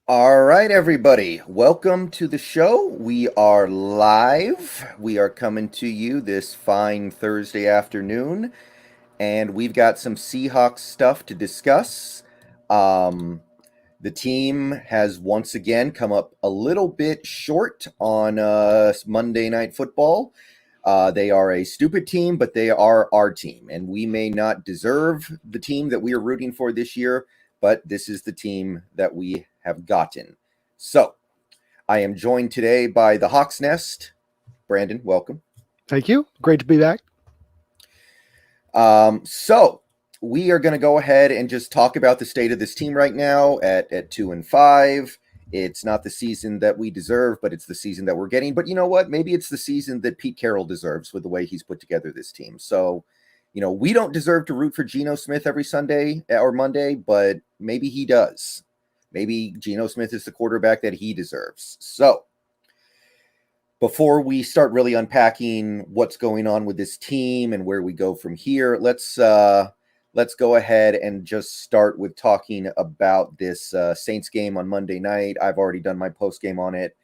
All right, everybody. Welcome to the show. We are live. We are coming to you this fine Thursday afternoon, and we've got some Seahawks stuff to discuss. Um, the team has once again come up a little bit short on Monday Night Football. They are a stupid team, but they are our team, and we may not deserve the team that we are rooting for this year, but this is the team that we have gotten. So, I am joined today by the Hawks Nest. Brandon, welcome. Thank you. Great to be back. So we are going to go ahead and just talk about the state of this team right now at 2-5. It's not the season that we deserve, but it's the season that we're getting. But you know what? Maybe it's the season that Pete Carroll deserves with the way he's put together this team. So, we don't deserve to root for Geno Smith every Sunday or Monday, but maybe he does. Maybe Geno Smith is the quarterback that he deserves. So, before we start really unpacking what's going on with this team and where we go from here, let's go ahead and just start with talking about this Saints game on Monday night. I've already done my post game on it.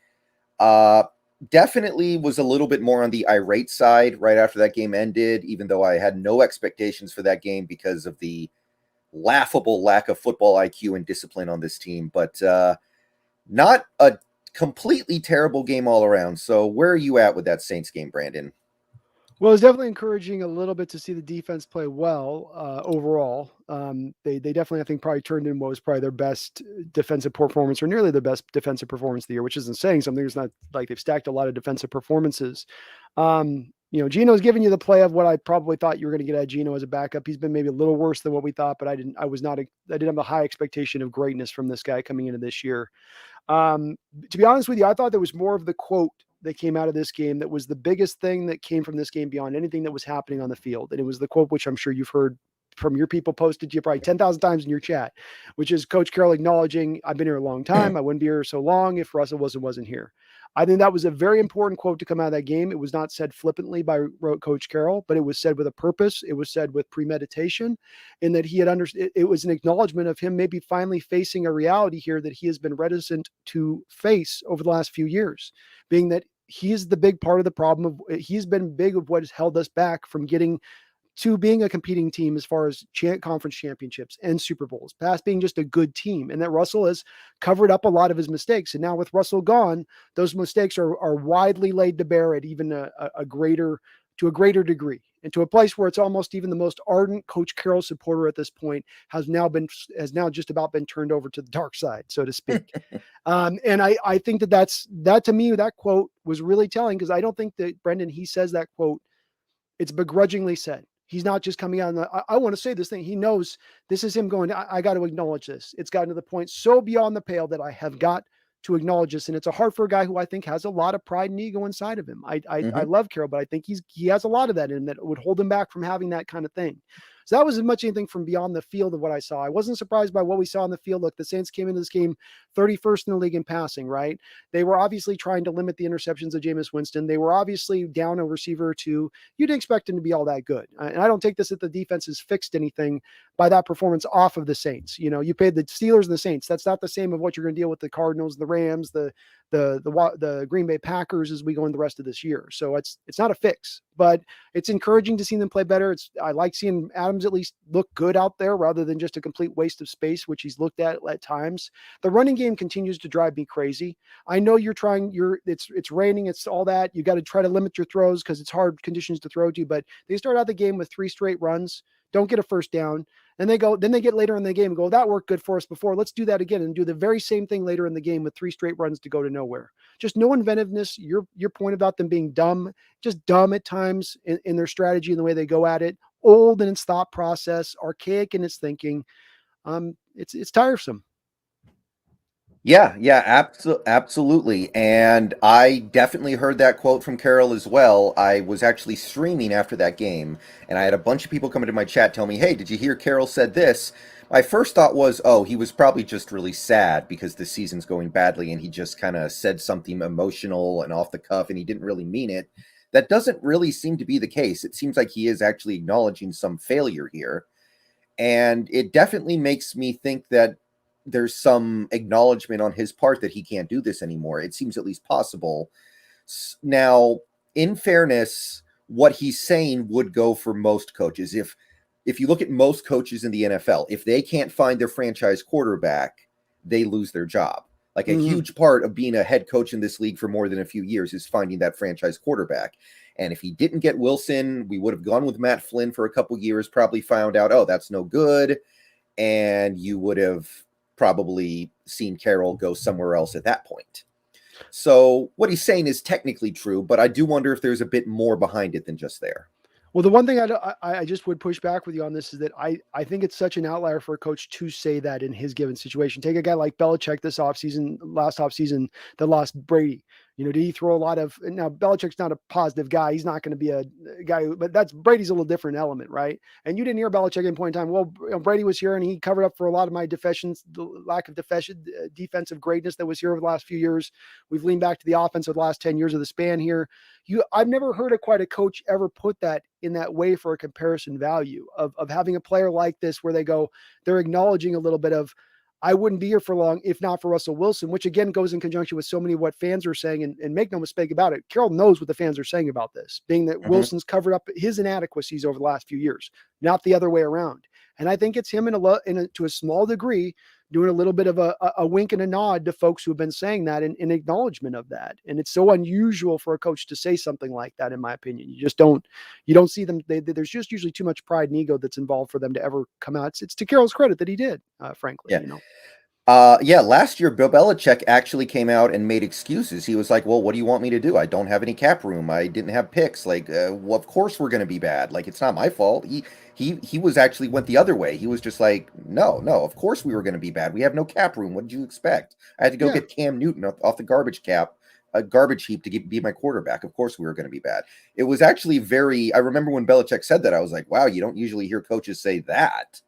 Uh, Definitely was a little bit more on the irate side right after that game ended, even though I had no expectations for that game because of the laughable lack of football IQ and discipline on this team. But not a completely terrible game all around. So where are you at with that Saints game, Brandon? Well, it's definitely encouraging a little bit to see the defense play well overall. They definitely, I think, probably turned in what was probably their best defensive performance, or nearly their best defensive performance of the year, which isn't saying something. It's not like they've stacked a lot of defensive performances. Geno's giving you the play of what I probably thought you were going to get at Geno as a backup. He's been maybe a little worse than what we thought, but I didn't. I was not. I didn't have a high expectation of greatness from this guy coming into this year. To be honest with you, I thought there was more of the quote that came out of this game that was the biggest thing that came from this game beyond anything that was happening on the field. And it was the quote, which I'm sure you've heard from your people, posted to you probably 10,000 times in your chat, which is Coach Carroll acknowledging, I've been here a long time. I wouldn't be here so long if Russell wasn't here. I think that was a very important quote to come out of that game. It was not said flippantly by Coach Carroll, but it was said with a purpose. It was said with premeditation, in that he had understood. It was an acknowledgement of him maybe finally facing a reality here that he has been reticent to face over the last few years, being that he's the big part of the problem of he's been big of what has held us back from getting to being a competing team as far as conference championships and Super Bowls, past being just a good team. And that Russell has covered up a lot of his mistakes. And now with Russell gone, those mistakes are widely laid to bear at even a greater degree, and to a place where it's almost even the most ardent Coach Carroll supporter at this point has now just about been turned over to the dark side, so to speak. And I think that to me, that quote was really telling, because I don't think that Brendan, he says that quote, it's begrudgingly said. He's not just coming out and I want to say this thing. He knows this is him going, I got to acknowledge this. It's gotten to the point so beyond the pale that I have got to acknowledge this. And it's a hard for a guy who I think has a lot of pride and ego inside of him. I Mm-hmm. love Carroll, but I think he has a lot of that in him that would hold him back from having that kind of thing. So that was as much anything from beyond the field of what I saw. I wasn't surprised by what we saw on the field. Look, the Saints came into this game 31st in the league in passing, right? They were obviously trying to limit the interceptions of Jameis Winston. They were obviously down a receiver or two. You'd expect him to be all that good. And I don't take this that the defense has fixed anything by that performance off of the Saints. You paid the Steelers and the Saints. That's not the same of what you're going to deal with the Cardinals, the Rams, the Green Bay Packers as we go in the rest of this year. So it's not a fix, but it's encouraging to see them play better. I like seeing Adams at least look good out there rather than just a complete waste of space, which he's looked at times. The running game continues to drive me crazy. I know it's raining, it's all that. You got to try to limit your throws because it's hard conditions to throw to, but they start out the game with 3 straight runs, don't get a first down. Then they get later in the game and go, that worked good for us before. Let's do that again and do the very same thing later in the game with 3 straight runs to go to nowhere. Just no inventiveness. Your point about them being dumb, just dumb at times in their strategy and the way they go at it. Old in its thought process, archaic in its thinking. It's tiresome. Yeah, absolutely. And I definitely heard that quote from Carroll as well. I was actually streaming after that game, and I had a bunch of people come into my chat tell me, hey, did you hear Carroll said this? My first thought was, oh, he was probably just really sad because the season's going badly, and he just kind of said something emotional and off the cuff, and he didn't really mean it. That doesn't really seem to be the case. It seems like he is actually acknowledging some failure here. And it definitely makes me think that there's some acknowledgement on his part that he can't do this anymore. It seems at least possible. Now, in fairness, what he's saying would go for most coaches. If you look at most coaches in the NFL, if they can't find their franchise quarterback, they lose their job. Like a huge part of being a head coach in this league for more than a few years is finding that franchise quarterback. And if he didn't get Wilson, we would have gone with Matt Flynn for a couple years, probably found out, oh, that's no good. And you would have probably seen Carroll go somewhere else at that point. So what he's saying is technically true, but I do wonder if there's a bit more behind it than just there. Well, the one thing I just would push back with you on this is that I think it's such an outlier for a coach to say that in his given situation. Take a guy like Belichick last offseason that lost Brady. Did he throw a lot of, now Belichick's not a positive guy. He's not going to be a guy, but Brady's a little different element, right? And you didn't hear Belichick at any point in time, well, Brady was here and he covered up for a lot of my deficiencies, the lack of defensive greatness that was here over the last few years. We've leaned back to the offense of the last 10 years of the span here. I've never heard quite a coach ever put that in that way for a comparison value of having a player like this where they're acknowledging a little bit of, I wouldn't be here for long if not for Russell Wilson, which again goes in conjunction with so many of what fans are saying. And make no mistake about it, Carroll knows what the fans are saying about this, being that Wilson's covered up his inadequacies over the last few years, not the other way around. And I think it's him to a small degree doing a little bit of a wink and a nod to folks who have been saying that in acknowledgement of that. And it's so unusual for a coach to say something like that, in my opinion. You don't see them. There's just usually too much pride and ego that's involved for them to ever come out. It's to Carroll's credit that he did, frankly. Last year, Bill Belichick actually came out and made excuses. He was like, well, what do you want me to do? I don't have any cap room. I didn't have picks. Like, well, of course we're going to be bad. Like, it's not my fault. He was actually went the other way. He was just like, no, of course we were going to be bad. We have no cap room. What did you expect? I had to go get Cam Newton off the garbage heap to be my quarterback. Of course we were going to be bad. It was actually I remember when Belichick said that, I was like, wow, you don't usually hear coaches say that.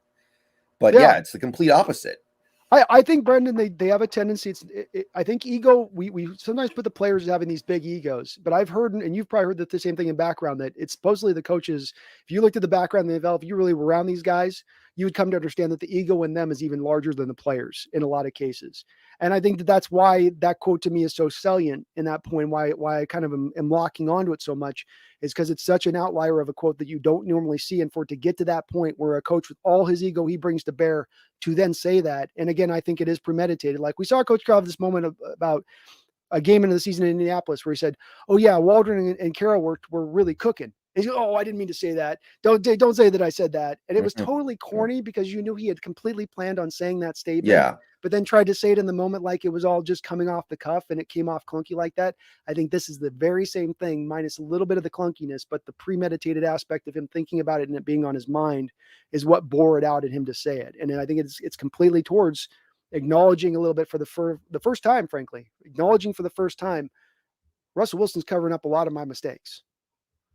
But yeah it's the complete opposite. I think, Brendan, they have a tendency. I think ego. We sometimes put the players as having these big egos, but I've heard, and you've probably heard the same thing in background, that it's supposedly the coaches. If you looked at the background of the NFL, if you really were around these guys, you would come to understand that the ego in them is even larger than the players in a lot of cases. And I think that's why that quote to me is so salient in that point. Why I kind of am locking onto it so much is because it's such an outlier of a quote that you don't normally see. And for it to get to that point where a coach with all his ego he brings to bear to then say that. And again, I think it is premeditated. Like we saw Coach Carroll have this moment about a game into the season in Indianapolis where he said, oh yeah, Waldron and Carroll were really cooking. And he said, oh, I didn't mean to say that. Don't say that I said that. And it was totally corny because you knew he had completely planned on saying that statement. Yeah. But then tried to say it in the moment like it was all just coming off the cuff and it came off clunky like that. I think this is the very same thing, minus a little bit of the clunkiness, but the premeditated aspect of him thinking about it and it being on his mind is what bore it out at him to say it. And I think it's completely towards acknowledging a little bit for the first time, frankly, acknowledging for the first time, Russell Wilson's covering up a lot of my mistakes.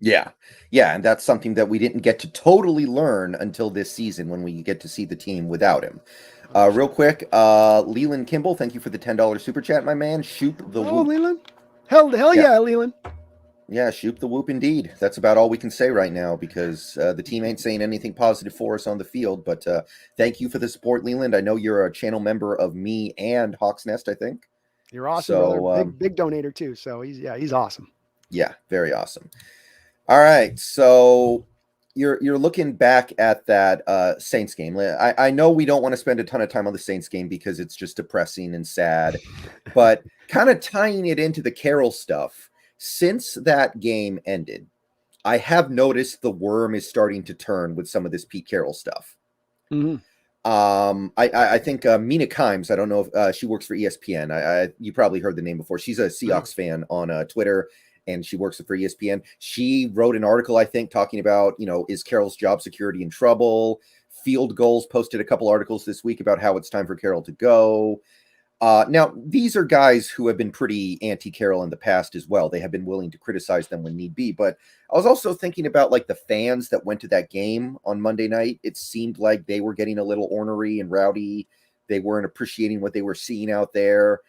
Yeah. And that's something that we didn't get to totally learn until this season when we get to see the team without him. Real quick, Leland Kimball, thank you for the $10 super chat, my man. Shoot the whoop. Leland. Hell yeah, Leland. Yeah, shoot the whoop indeed. That's about all we can say right now because the team ain't saying anything positive for us on the field. But thank you for the support, Leland. I know you're a channel member of me and Hawks Nest, I think. You're awesome, brother. Big donator too. So he's awesome. Yeah, very awesome. All right, so you're looking back at that Saints game. I know we don't want to spend a ton of time on the Saints game because it's just depressing and sad, but kind of tying it into the Carroll stuff, since that game ended, I have noticed the worm is starting to turn with some of this Pete Carroll stuff. I think Mina Kimes, I don't know if she works for ESPN. You probably heard the name before. She's a Seahawks fan on Twitter. And she works for ESPN. She wrote an article, I think, talking about, is Carroll's job security in trouble? Field Goals posted a couple articles this week about how it's time for Carroll to go. Now, these are guys who have been pretty anti-Carroll in the past as well. They have been willing to criticize them when need be. But I was also thinking about, like, the fans that went to that game on Monday night. It seemed like they were getting a little ornery and rowdy. They weren't appreciating what they were seeing out there.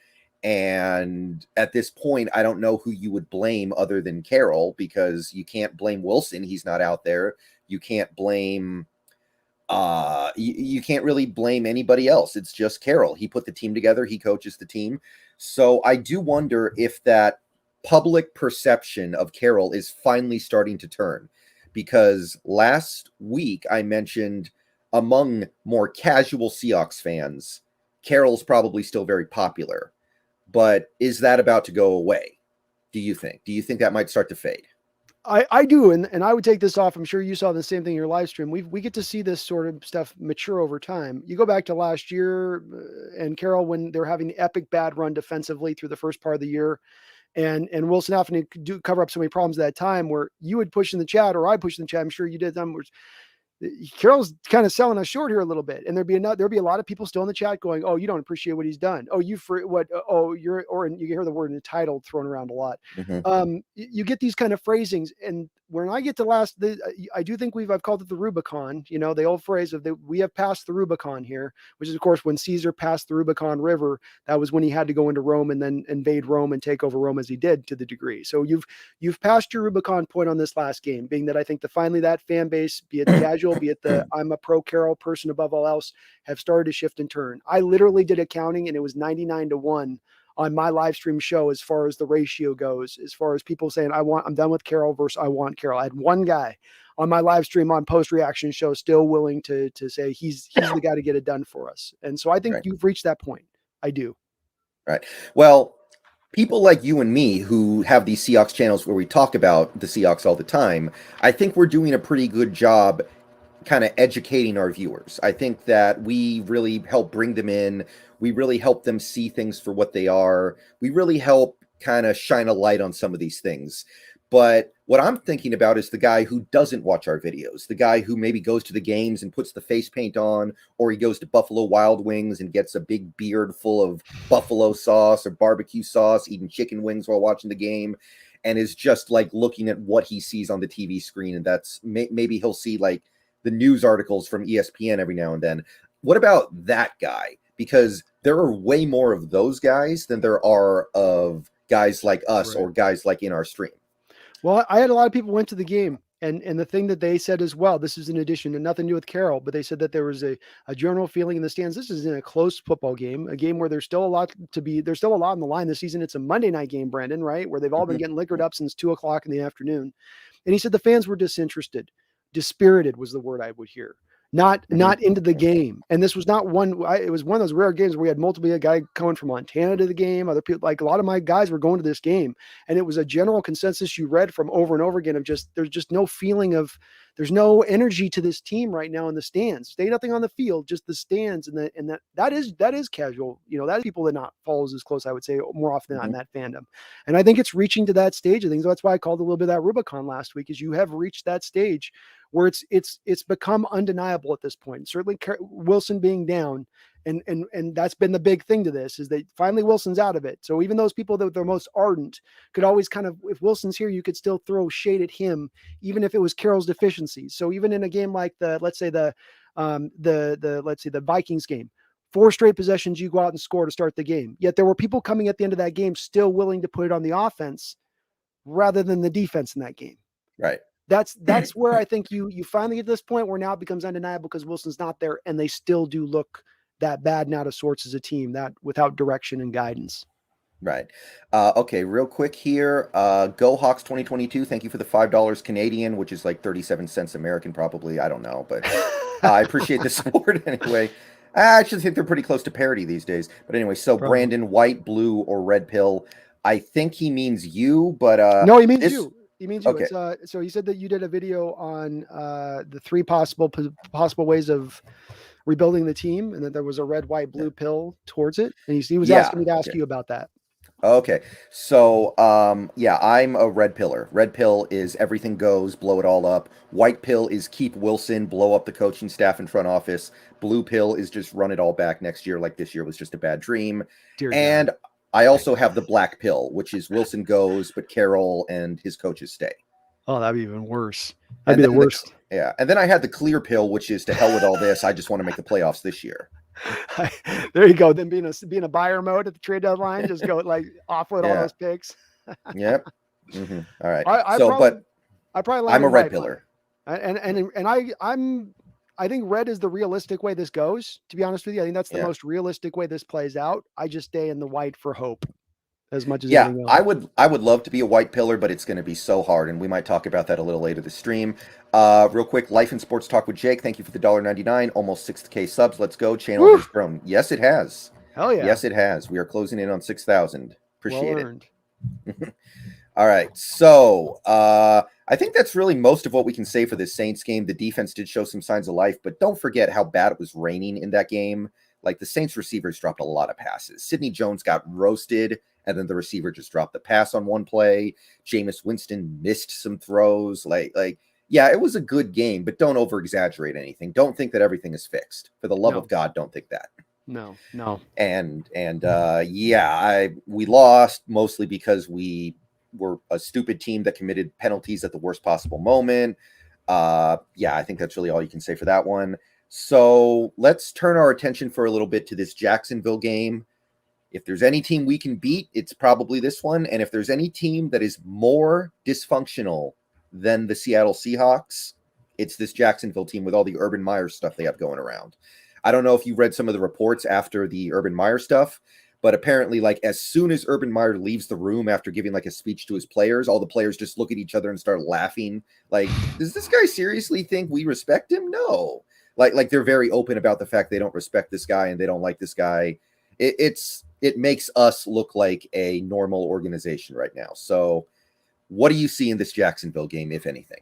And at this point, I don't know who you would blame other than Carroll because you can't blame Wilson. He's not out there. You can't blame You can't really blame anybody else. It's just Carroll. He put the team together. He coaches the team. So I do wonder if that public perception of Carroll is finally starting to turn, because last week I mentioned among more casual Seahawks fans, Carroll's probably still very popular, but is that about to go away? Do you think? Do you think that might start to fade? I do, and I would take this off. I'm sure you saw the same thing in your live stream. We get to see this sort of stuff mature over time. You go back to last year, and Carroll, when they're having the epic bad run defensively through the first part of the year, and Wilson having to cover up so many problems at that time, where you would push in the chat or I push in the chat. I'm sure you did them. Carroll's kind of selling us short here a little bit, and there'd be a lot of people still in the chat going, "Oh, you don't appreciate what he's done. Oh, you for what? Oh, you're," or you hear the word entitled thrown around a lot. Mm-hmm. You get these kind of phrasings, and when I get to I do think I've called it the Rubicon. You know, the old phrase of we have passed the Rubicon here, which is of course when Caesar passed the Rubicon River. That was when he had to go into Rome and then invade Rome and take over Rome as he did to the degree. So you've passed your Rubicon point on this last game, being that I think finally that fan base, be it casual, be it the I'm a pro Carroll person above all else, have started to shift and turn. I literally did accounting, and it was 99-1 on my live stream show as far as the ratio goes, as far as people saying I'm done with Carroll versus I want Carroll. I had one guy on my live stream on post reaction show still willing to say he's the guy to get it done for us. And so I think Right. you've reached that point. I do. Right. Well, people like you and me who have these Seahawks channels where we talk about the Seahawks all the time, I think we're doing a pretty good job kind of educating our viewers. I think that we really help bring them in. We really help them see things for what they are. We really help kind of shine a light on some of these things. But what I'm thinking about is the guy who doesn't watch our videos, the guy who maybe goes to the games and puts the face paint on, or he goes to Buffalo Wild Wings and gets a big beard full of buffalo sauce or barbecue sauce, eating chicken wings while watching the game, and is just like looking at what he sees on the TV screen. And that's maybe he'll see like the news articles from ESPN every now and then. What about that guy? Because there are way more of those guys than there are of guys like us, Right. or guys like in our stream. Well, I had a lot of people went to the game, and the thing that they said as well, this is in addition to nothing to do with Carroll, but they said that there was a general feeling in the stands. This is in a close football game, a game where there's still a lot on the line this season. It's a Monday night game, Brandon, right? Where they've all been getting liquored up since 2 o'clock in the afternoon. And he said the fans were disinterested. Dispirited was the word I would hear. Not into the game. And this was not it was one of those rare games where we had multiple guys coming from Montana to the game. Other people, like a lot of my guys were going to this game. And it was a general consensus you read from over and over again of there's just no feeling of, there's no energy to this team right now in the stands. Stay nothing on the field, just the stands. And that is casual. You know, that is people that not follows as close, I would say, more often than not in that fandom. And I think it's reaching to that stage of things. That's why I called a little bit of that Rubicon last week, is you have reached that stage where it's become undeniable at this point. Certainly Wilson being down, and that's been the big thing to this, is that finally Wilson's out of it. So even those people that they're most ardent could always kind of, if Wilson's here, you could still throw shade at him, even if it was Carroll's deficiencies. So even in a game like let's say the Vikings game, 4 straight possessions, you go out and score to start the game. Yet there were people coming at the end of that game still willing to put it on the offense rather than the defense in that game. Right. That's where I think you finally get to this point where now it becomes undeniable, because Wilson's not there, and they still do look that bad and out of sorts as a team, that without direction and guidance. Right. Okay, real quick here. Go Hawks 2022. Thank you for the $5 Canadian, which is like 37 cents American, probably. I don't know, but I appreciate the support anyway. I actually think they're pretty close to parity these days. But anyway, so Probably. Brandon, white, blue, or red pill. I think he means you, but no, he means you. He means you. Okay. It's, so he said that you did a video on the 3 possible ways of rebuilding the team, and that there was a red, white, blue pill towards it. And he was asking me to ask you about that. Okay. So, I'm a red pillar. Red pill is everything goes, blow it all up. White pill is keep Wilson, blow up the coaching staff and front office. Blue pill is just run it all back next year, like this year was just a bad dream. Dear and God. I also have the black pill, which is Wilson goes, but Carroll and his coaches stay. Oh, that'd be even worse. That'd be the worst. And then I had the clear pill, which is to hell with all this. I just want to make the playoffs this year. There you go. Then being a buyer mode at the trade deadline, just go like offload all those picks. Yep. Mm-hmm. All right. I'm a red pillar, and I think red is the realistic way this goes, to be honest with you. I think that's the Yeah. most realistic way this plays out. I just stay in the white for hope as much as Yeah, anything else. I would love to be a white pillar, but it's going to be so hard, and we might talk about that a little later this stream. Real quick, Life and Sports Talk with Jake. Thank you for the $1.99, almost 6K subs. Let's go. Channel Woo! has grown. Yes, it has. Hell yeah. Yes, it has. We are closing in on 6,000. Well Appreciate it. earned. All right, so I think that's really most of what we can say for this Saints game. The defense did show some signs of life, but don't forget how bad it was raining in that game. Like, the Saints receivers dropped a lot of passes. Sidney Jones got roasted, and then the receiver just dropped the pass on one play. Jameis Winston missed some throws. Yeah, it was a good game, but don't over-exaggerate anything. Don't think that everything is fixed. For the love No. of God, don't think that. No. We lost mostly because we were a stupid team that committed penalties at the worst possible moment. I think that's really all you can say for that one. So let's turn our attention for a little bit to this Jacksonville game. If there's any team we can beat, it's probably this one. And if there's any team that is more dysfunctional than the Seattle Seahawks, it's this Jacksonville team with all the Urban Meyer stuff they have going around. I don't know if you read some of the reports after the Urban Meyer stuff, but apparently, like, as soon as Urban Meyer leaves the room after giving like a speech to his players, all the players just look at each other and start laughing. Like, does this guy seriously think we respect him? No. Like they're very open about the fact they don't respect this guy and they don't like this guy. It makes us look like a normal organization right now. So what do you see in this Jacksonville game, if anything?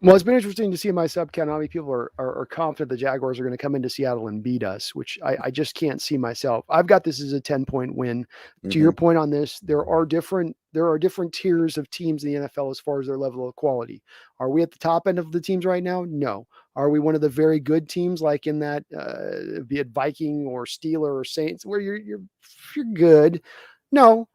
Well, it's been interesting to see in my sub count how many people are confident the Jaguars are going to come into Seattle and beat us, which I just can't see myself. I've got this as a 10-point win. To your point on this, there are different tiers of teams in the NFL as far as their level of quality. Are we at the top end of the teams right now? No. Are we one of the very good teams, like in that, be it Viking or Steeler or Saints, where you're good? No.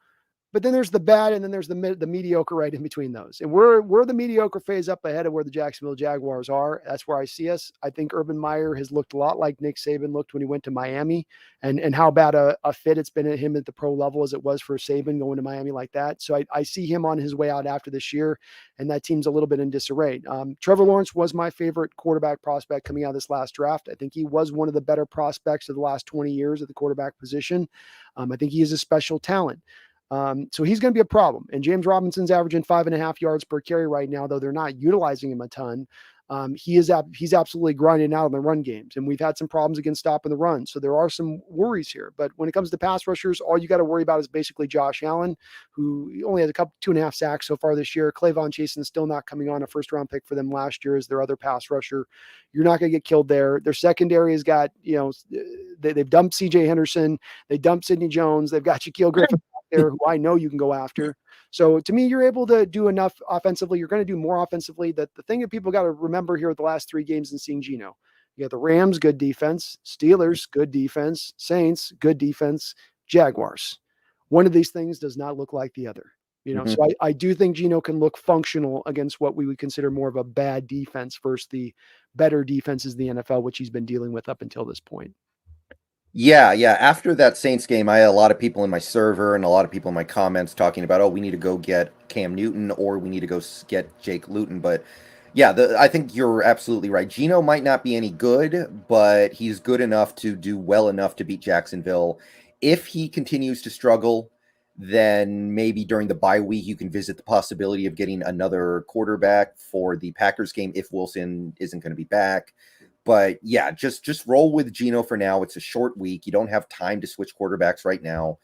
But then there's the bad, and then there's the mediocre right in between those. And we're the mediocre phase up ahead of where the Jacksonville Jaguars are. That's where I see us. I think Urban Meyer has looked a lot like Nick Saban looked when he went to Miami, and how bad a fit it's been at him at the pro level as it was for Saban going to Miami like that. So I see him on his way out after this year, and that team's a little bit in disarray. Trevor Lawrence was my favorite quarterback prospect coming out of this last draft. I think he was one of the better prospects of the last 20 years at the quarterback position. I think he is a special talent. So he's going to be a problem. And James Robinson's averaging 5.5 yards per carry right now, though they're not utilizing him a ton. He's absolutely grinding out in the run games, and we've had some problems against stopping the run. So there are some worries here. But when it comes to pass rushers, all you got to worry about is basically Josh Allen, who only has 2.5 sacks so far this year. Clavon Chasen's still not coming on, a first-round pick for them last year as their other pass rusher. You're not going to get killed there. Their secondary has got, they've dumped C.J. Henderson. They dumped Sidney Jones. They've got Shaquille Griffin there, who I know you can go after. So to me, you're able to do enough offensively. You're going to do more offensively. The thing that people got to remember here with the last 3 games and seeing Geno, you got the Rams, good defense, Steelers, good defense, Saints, good defense, Jaguars. One of these things does not look like the other. So I do think Geno can look functional against what we would consider more of a bad defense versus the better defenses in the NFL, which he's been dealing with up until this point. Yeah. After that Saints game, I had a lot of people in my server and a lot of people in my comments talking about, we need to go get Cam Newton or we need to go get Jake Luton. But yeah, I think you're absolutely right. Geno might not be any good, but he's good enough to do well enough to beat Jacksonville. If he continues to struggle, then maybe during the bye week, you can visit the possibility of getting another quarterback for the Packers game if Wilson isn't going to be back. But yeah, just roll with Geno for now. It's a short week. You don't have time to switch quarterbacks right now.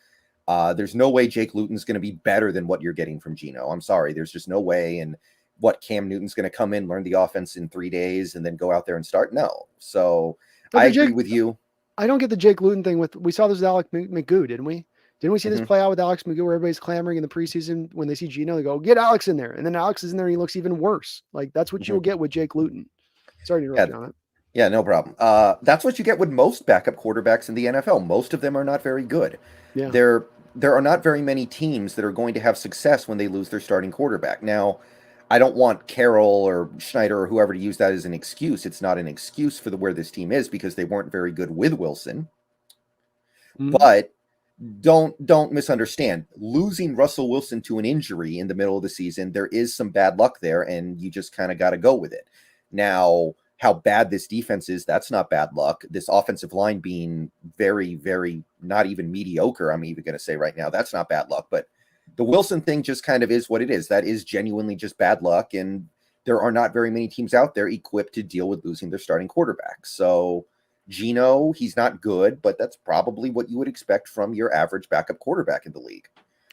There's no way Jake Luton's going to be better than what you're getting from Geno. I'm sorry. There's just no way. And what, Cam Newton's going to come in, learn the offense in 3 days, and then go out there and start? No. So I agree with you. I don't get the Jake Luton thing we saw this with Alex McGough, didn't we? Didn't we see this play out with Alex McGough where everybody's clamoring in the preseason when they see Geno, they go, get Alex in there. And then Alex is in there and he looks even worse. Like, that's what you'll get with Jake Luton. Sorry to interrupt you on it. Yeah, no problem. That's what you get with most backup quarterbacks in the NFL. Most of them are not very good. Yeah. There are not very many teams that are going to have success when they lose their starting quarterback. Now, I don't want Carroll or Schneider or whoever to use that as an excuse. It's not an excuse for where this team is because they weren't very good with Wilson. But don't misunderstand. Losing Russell Wilson to an injury in the middle of the season, there is some bad luck there, and you just kind of got to go with it. Now, how bad this defense is, that's not bad luck. This offensive line being very, very not even mediocre, I'm even going to say right now, that's not bad luck. But the Wilson thing just kind of is what it is. That is genuinely just bad luck. And there are not very many teams out there equipped to deal with losing their starting quarterback. So Geno, he's not good, but that's probably what you would expect from your average backup quarterback in the league.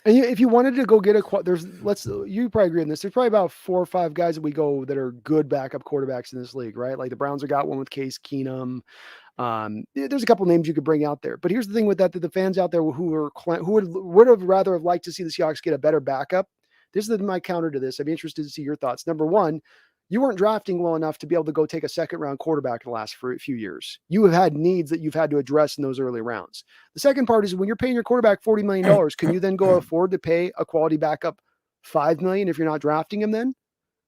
And if you wanted to go get you probably agree on this. There's probably about 4 or 5 guys that we go that are good backup quarterbacks in this league, right? Like the Browns have got one with Case Keenum. There's a couple names you could bring out there, but here's the thing with that the fans out there who would have rather have liked to see the Seahawks get a better backup. This is my counter to this. I'd be interested to see your thoughts. Number one, you weren't drafting well enough to be able to go take a second round quarterback in the last few years. You have had needs that you've had to address in those early rounds. The second part is when you're paying your quarterback $40 million, can you then go afford to pay a quality backup $5 million if you're not drafting him then?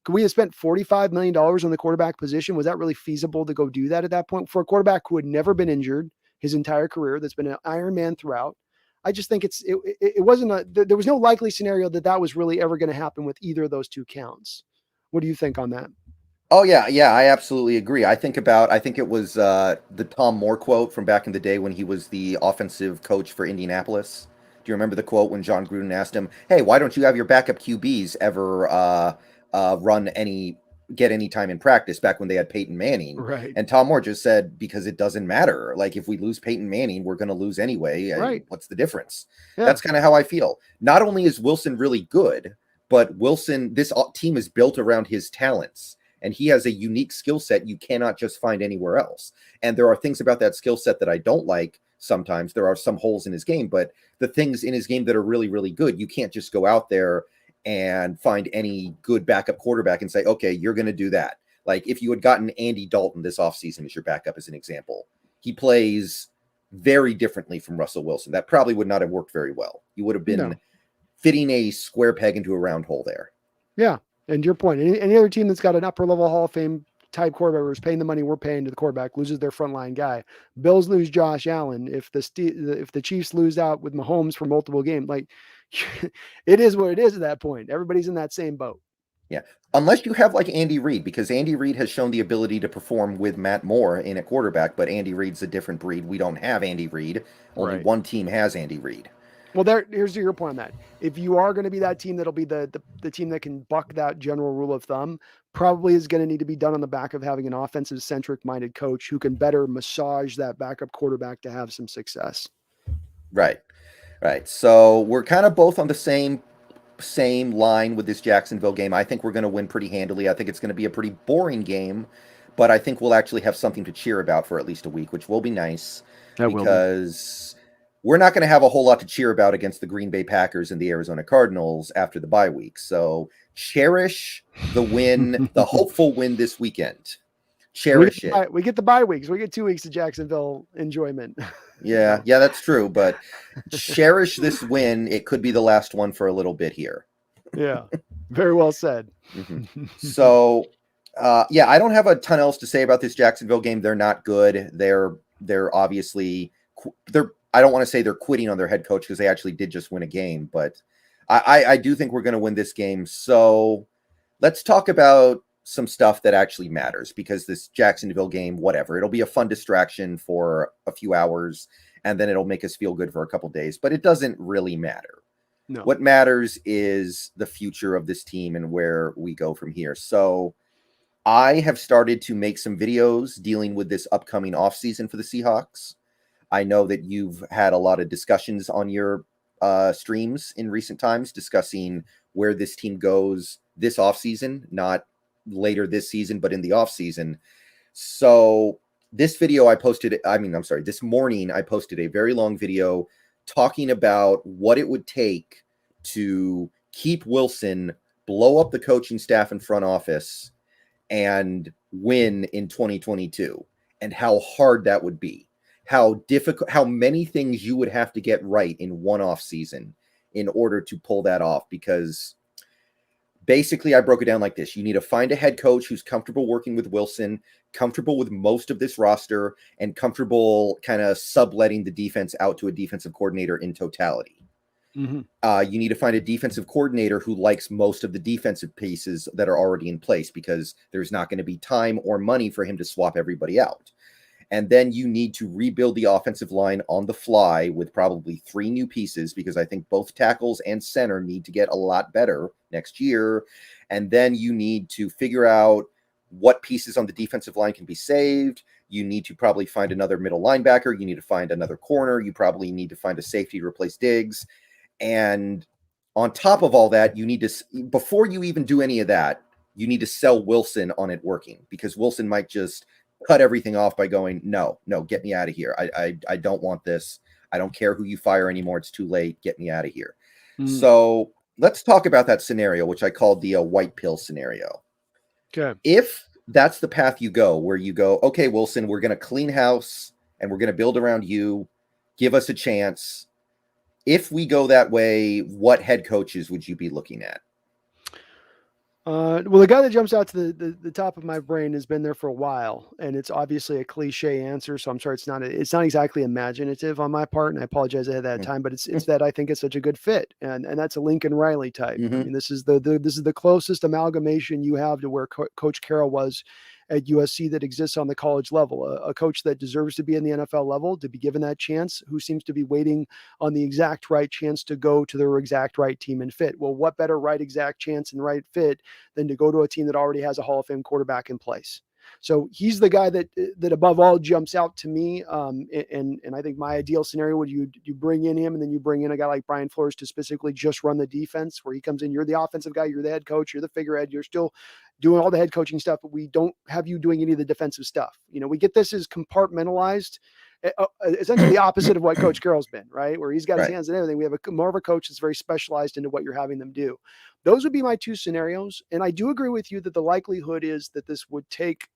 Could we have spent $45 million on the quarterback position? Was that really feasible to go do that at that point for a quarterback who had never been injured his entire career, that's been an Iron Man throughout? I just think it wasn't there was no likely scenario that was really ever going to happen with either of those two counts. What do you think on that? Oh yeah, I absolutely agree. I think it was the Tom Moore quote from back in the day when he was the offensive coach for Indianapolis. Do you remember the quote when John Gruden asked him, "Hey, why don't you have your backup QBs ever get any time in practice?" Back when they had Peyton Manning, right? And Tom Moore just said, "Because it doesn't matter. Like if we lose Peyton Manning, we're going to lose anyway. Right? What's the difference?" Yeah. That's kind of how I feel. Not only is Wilson really good, but this team is built around his talents. And he has a unique skill set you cannot just find anywhere else. And there are things about that skill set that I don't like sometimes. There are some holes in his game, but the things in his game that are really, really good, you can't just go out there and find any good backup quarterback and say, okay, you're going to do that. Like if you had gotten Andy Dalton this offseason as your backup, as an example, he plays very differently from Russell Wilson. That probably would not have worked very well. You would have been fitting a square peg into a round hole there. Yeah. And your point, any other team that's got an upper level Hall of Fame type quarterback who's paying the money we're paying to the quarterback loses their frontline guy. Bills lose Josh Allen. If the Chiefs lose out with Mahomes for multiple games, like it is what it is at that point. Everybody's in that same boat. Yeah. Unless you have like Andy Reid, because Andy Reid has shown the ability to perform with Matt Moore in a quarterback, but Andy Reid's a different breed. We don't have Andy Reid. Only one team has Andy Reid. Well, here's your point on that. If you are going to be that team that'll be the team that can buck that general rule of thumb, probably is going to need to be done on the back of having an offensive-centric minded coach who can better massage that backup quarterback to have some success. Right. So we're kind of both on the same line with this Jacksonville game. I think we're going to win pretty handily. I think it's going to be a pretty boring game, but I think we'll actually have something to cheer about for at least a week, which will be nice. Because we're not going to have a whole lot to cheer about against the Green Bay Packers and the Arizona Cardinals after the bye week. So cherish the win, the hopeful win this weekend. Cherish it. We get the bye weeks. We get 2 weeks of Jacksonville enjoyment. Yeah, that's true. But cherish this win. It could be the last one for a little bit here. Yeah, very well said. Mm-hmm. So, I don't have a ton else to say about this Jacksonville game. They're not good. They're obviously I don't want to say they're quitting on their head coach because they actually did just win a game, but I do think we're going to win this game. So let's talk about some stuff that actually matters, because this Jacksonville game, whatever, it'll be a fun distraction for a few hours and then it'll make us feel good for a couple days, but it doesn't really matter. No. What matters is the future of this team and where we go from here. So I have started to make some videos dealing with this upcoming offseason for the Seahawks. I know that you've had a lot of discussions on your streams in recent times discussing where this team goes this offseason, not later this season, but in the offseason. So this morning I posted a very long video talking about what it would take to keep Wilson, blow up the coaching staff and front office, and win in 2022, and how hard that would be. How difficult, how many things you would have to get right in one off season in order to pull that off. Because basically I broke it down like this. You need to find a head coach who's comfortable working with Wilson, comfortable with most of this roster, and comfortable kind of subletting the defense out to a defensive coordinator in totality. Mhm. You need to find a defensive coordinator who likes most of the defensive pieces that are already in place, because there's not going to be time or money for him to swap everybody out. And then you need to rebuild the offensive line on the fly with probably 3 new pieces, because I think both tackles and center need to get a lot better next year. And then you need to figure out what pieces on the defensive line can be saved. You need to probably find another middle linebacker. You need to find another corner. You probably need to find a safety to replace Diggs. And on top of all that, you need to, before you even do any of that, you need to sell Wilson on it working, because Wilson might just cut everything off by going, no, get me out of here. I don't want this. I don't care who you fire anymore. It's too late. Get me out of here. Mhm. So let's talk about that scenario, which I called the white pill scenario. Okay. If that's the path you go, where you go, okay, Wilson, we're going to clean house and we're going to build around you. Give us a chance. If we go that way, what head coaches would you be looking at? Well, the guy that jumps out to the top of my brain has been there for a while, and it's obviously a cliche answer. So I'm sorry, it's not exactly imaginative on my part, and I apologize ahead of that time. But it's that I think it's such a good fit, and that's a Lincoln Riley type. I mean, this is the closest amalgamation you have to where Coach Carroll was at USC that exists on the college level. A coach that deserves to be in the NFL level, to be given that chance, who seems to be waiting on the exact right chance to go to their exact right team and fit. Well, what better right exact chance and right fit than to go to a team that already has a Hall of Fame quarterback in place? So he's the guy that above all jumps out to me. And I think my ideal scenario would you bring in him, and then you bring in a guy like Brian Flores to specifically just run the defense, where he comes in, you're the offensive guy, you're the head coach, you're the figurehead, you're still doing all the head coaching stuff, but we don't have you doing any of the defensive stuff. We get this as compartmentalized, essentially the opposite of what Coach Carroll's been, right? Where he's got his hands in everything. We have more of a coach that's very specialized into what you're having them do. Those would be my 2 scenarios. And I do agree with you that the likelihood is that this would take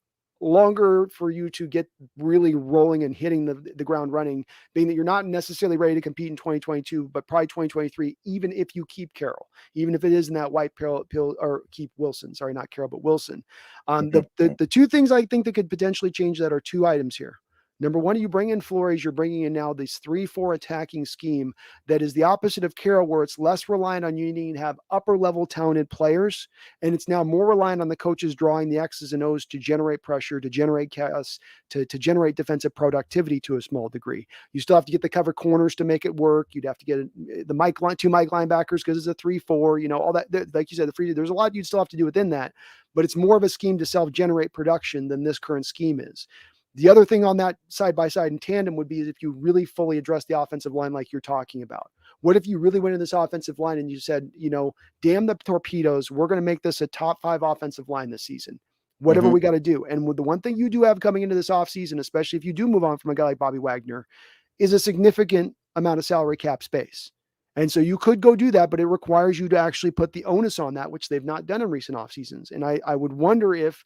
longer for you to get really rolling and hitting the ground running, being that you're not necessarily ready to compete in 2022, but probably 2023, even if you keep Carroll, even if it is in that white pill, or keep Wilson, sorry, not Carroll, but Wilson. The 2 things I think that could potentially change that are 2 items here. Number one, you bring in Flores, you're bringing in now this 3-4 attacking scheme that is the opposite of Carroll, where it's less reliant on you needing to have upper level talented players. And it's now more reliant on the coaches drawing the X's and O's to generate pressure, to generate chaos, to generate defensive productivity to a small degree. You still have to get the cover corners to make it work. You'd have to get the 2 Mike linebackers because it's a 3-4, all that, like you said, there's a lot you'd still have to do within that, but it's more of a scheme to self-generate production than this current scheme is. The other thing on that side by side in tandem would be if you really fully address the offensive line like you're talking about. What if you really went in this offensive line and you said, damn the torpedoes, we're going to make this a top 5 offensive line this season, whatever we got to do. And with the one thing you do have coming into this offseason, especially if you do move on from a guy like Bobby Wagner, is a significant amount of salary cap space. And so you could go do that, but it requires you to actually put the onus on that, which they've not done in recent off seasons. And I would wonder if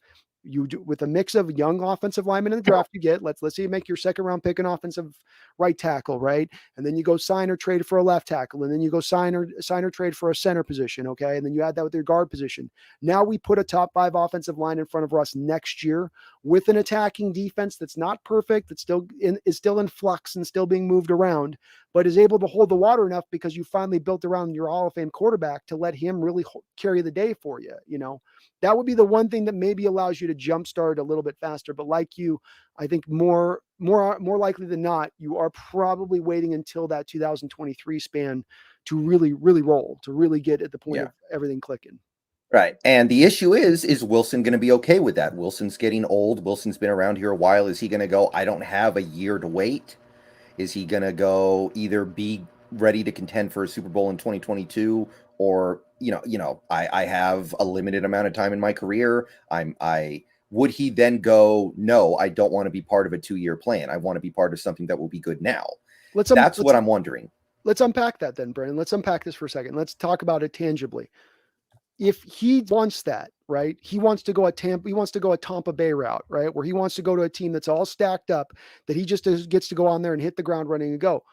you do, with a mix of young offensive linemen in the draft you get, let's say you make your second round pick an offensive right tackle, right? And then you go sign or trade for a left tackle, and then you go sign or trade for a center position, okay? And then you add that with your guard position. Now we put a top 5 offensive line in front of us next year with an attacking defense that's not perfect, that's is still in flux and still being moved around, but is able to hold the water enough because you finally built around your Hall of Fame quarterback to let him really carry the day for you. That would be the one thing that maybe allows you to jumpstart a little bit faster. But like you, I think more likely than not, you are probably waiting until that 2023 span to really, really roll, to really get at the point of everything clicking. Right. And the issue is Wilson going to be okay with that? Wilson's getting old. Wilson's been around here a while. Is he going to go, I don't have a year to wait? Is he going to go either be ready to contend for a Super Bowl in 2022, or I have a limited amount of time in my career. Would he then go, no, I don't want to be part of a 2-year plan. I want to be part of something that will be good now. That's what I'm wondering. Let's unpack that then, Brandon. Let's unpack this for a second. Let's talk about it tangibly. If he wants that, right? He wants to go a Tampa Bay route, right? Where he wants to go to a team that's all stacked up, that he just gets to go on there and hit the ground running and go.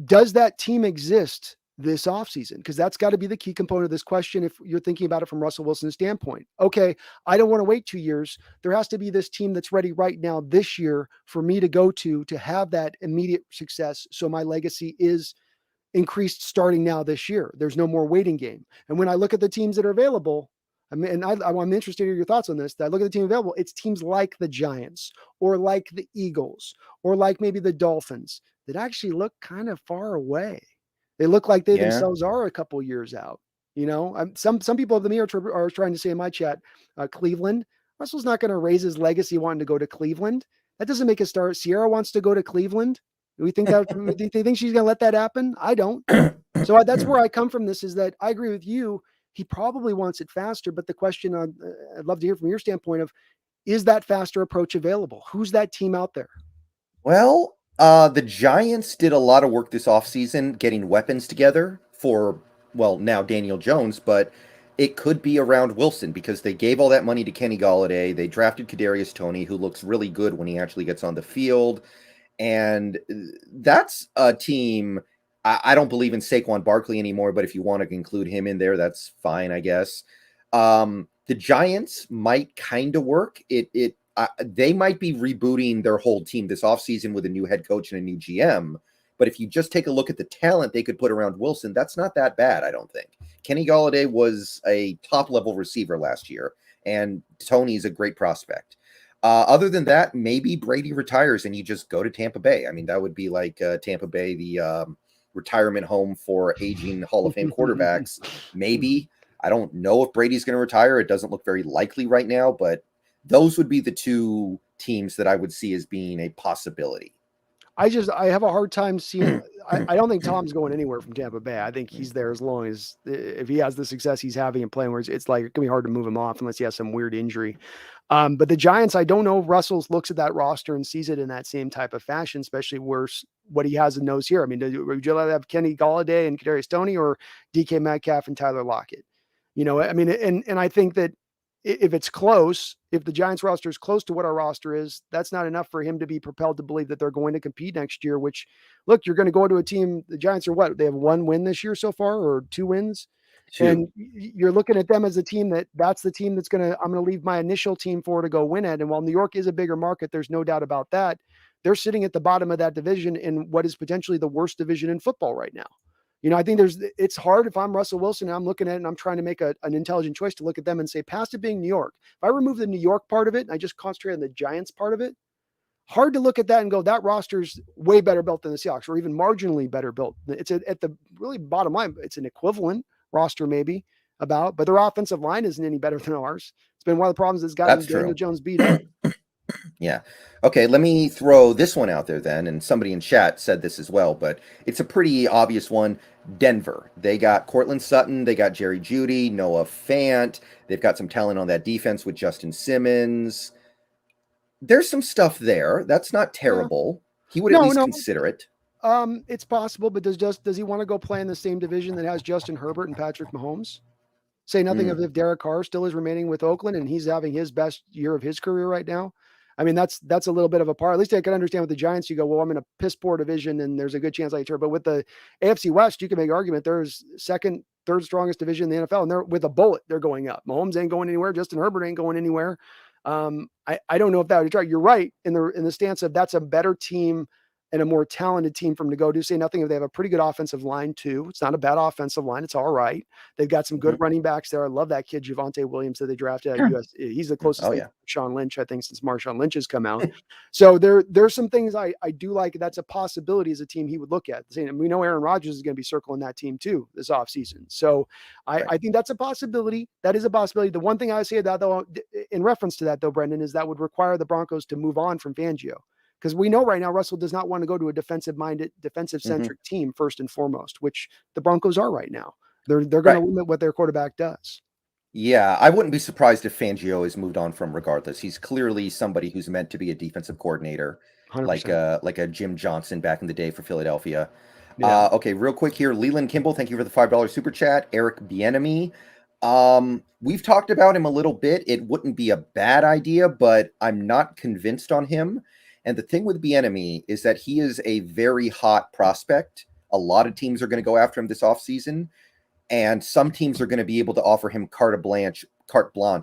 Does that team exist this offseason? Because that's got to be the key component of this question if you're thinking about it from Russell Wilson's standpoint. Okay, I don't want to wait 2 years. There has to be this team that's ready right now this year for me to go to have that immediate success, so my legacy is increased starting now this year. There's no more waiting game. And when I look at the teams that are available, I mean, and I'm interested in your thoughts on this. I look at the team available. It's teams like the Giants or like the Eagles or like maybe the Dolphins that actually look kind of far away. They look like they Yeah. themselves are a couple years out. You know, some people of the me are trying to say in my chat, Cleveland. Russell's not going to raise his legacy wanting to go to Cleveland. That doesn't make a start. Sierra wants to go to Cleveland. Do we think that they think she's going to let that happen? I don't. So that's where I come from. This is that I agree with you. He probably wants it faster, but the question I'd love to hear from your standpoint of, is that faster approach available? Who's that team out there? Well, the Giants did a lot of work this offseason getting weapons together for, well, now Daniel Jones, but it could be around Wilson because they gave all that money to Kenny Golladay. They drafted Kadarius Toney, who looks really good when he actually gets on the field. And that's a team. I don't believe in Saquon Barkley anymore, but if you want to include him in there, that's fine, I guess. The Giants might kind of work. They might be rebooting their whole team this offseason with a new head coach and a new GM. But if you just take a look at the talent they could put around Wilson, that's not that bad, I don't think. Kenny Golladay was a top-level receiver last year, and Tony's a great prospect. Other than that, maybe Brady retires and you just go to Tampa Bay. I mean, that would be like Tampa Bay, the retirement home for aging Hall of Fame quarterbacks. Maybe. I don't know if Brady's going to retire. It doesn't look very likely right now, but those would be the two teams that I would see as being a possibility. I have a hard time seeing. I don't think Tom's going anywhere from Tampa Bay. I think he's there as long as if he has the success he's having and playing, where it's like it can be hard to move him off unless he has some weird injury. But the Giants, I don't know if Russell looks at that roster and sees it in that same type of fashion, especially worse what he has in nose here. I mean, would you rather have Kenny Golladay and Kadarius Toney or DK Metcalf and Tyler Lockett? You know, I mean, and I think that if it's close, if the Giants roster is close to what our roster is, that's not enough for him to be propelled to believe that they're going to compete next year, which look, you're going to go into a team. The Giants are what? They have 1 win this year so far or 2 wins. And you're looking at them as a team that's the team I'm going to leave my initial team for to go win it. And while New York is a bigger market, there's no doubt about that. They're sitting at the bottom of that division in what is potentially the worst division in football right now. You know, I think it's hard if I'm Russell Wilson and I'm looking at it and I'm trying to make an intelligent choice to look at them and say, past it being New York, if I remove the New York part of it and I just concentrate on the Giants part of it, hard to look at that and go, that roster's way better built than the Seahawks or even marginally better built. It's at the really bottom line. It's an equivalent roster maybe but their offensive line isn't any better than ours. It's been one of the problems that's gotten Daniel Jones beat up. Yeah. Okay, let me throw this one out there then, and somebody in chat said this as well, but it's a pretty obvious one. Denver. They got Cortland Sutton, they got Jerry Jeudy, Noah Fant. They've got some talent on that defense with Justin Simmons. There's some stuff there. That's not terrible. He would at least consider it. It's possible, but does he want to go play in the same division that has Justin Herbert and Patrick Mahomes? Say nothing of if Derek Carr still is remaining with Oakland and he's having his best year of his career right now. I mean, that's a little bit of a part. At least I can understand with the Giants. You go, well, I'm in a piss poor division and there's a good chance I turn. But with the AFC West, you can make an argument. There's third strongest division in the NFL, and they're with a bullet. They're going up. Mahomes ain't going anywhere. Justin Herbert ain't going anywhere. I don't know if that would try. You're right in the stance of that's a better team and a more talented team for them to go do. Say nothing if they have a pretty good offensive line too. It's not a bad offensive line. It's all right. They've got some good running backs there. I love that kid, Javonte Williams, that they drafted at US. He's the closest to Marshawn Lynch, I think, since Marshawn Lynch has come out. So there's some things I do like. That's a possibility as a team he would look at. And we know Aaron Rodgers is going to be circling that team too this offseason. So I think that's a possibility. That is a possibility. The one thing I would say that though, in reference to that though, Brendan, is that would require the Broncos to move on from Fangio. Because we know right now Russell does not want to go to a defensive-minded, defensive-centric team first and foremost, which the Broncos are right now. They're going to limit what their quarterback does. Yeah, I wouldn't be surprised if Fangio has moved on from regardless. He's clearly somebody who's meant to be a defensive coordinator, 100%. like a Jim Johnson back in the day for Philadelphia. Yeah. Okay, real quick here. Leland Kimball, thank you for the $5 super chat. Eric Bienemy. We've talked about him a little bit. It wouldn't be a bad idea, but I'm not convinced on him. And the thing with Bienemy is that he is a very hot prospect. A lot of teams are going to go after him this offseason, and some teams are going to be able to offer him carte blanche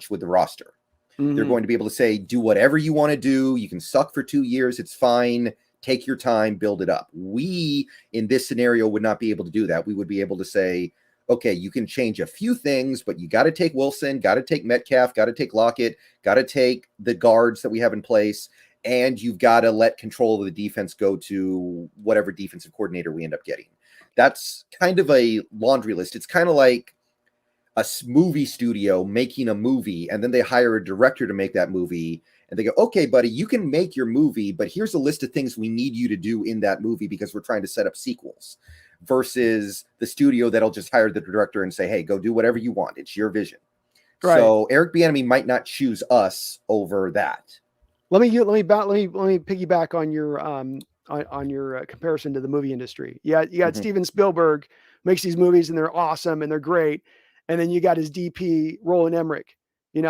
with the roster. Mm-hmm. They're going to be able to say, do whatever you want to do. You can suck for 2 years. It's fine. take your time, build it up. We, in this scenario, would not be able to do that. We would be able to say, okay, you can change a few things, but you got to take Wilson, got to take Metcalf, got to take Lockett, got to take the guards that we have in place, and you've got to let control of the defense go to whatever defensive coordinator we end up getting. That's kind of a laundry list. It's kind of like a movie studio making a movie, and then they hire a director to make that movie, and they go, okay, buddy, you can make your movie, but here's a list of things we need you to do in that movie because we're trying to set up sequels, versus the studio that'll just hire the director and say, hey, go do whatever you want. It's your vision. Right. So Eric Bieniemy might not choose us over that. Let me piggyback on your comparison to the movie industry. Yeah, you got Steven Spielberg makes these movies and they're awesome and they're great. And then you got his DP, Roland Emmerich, and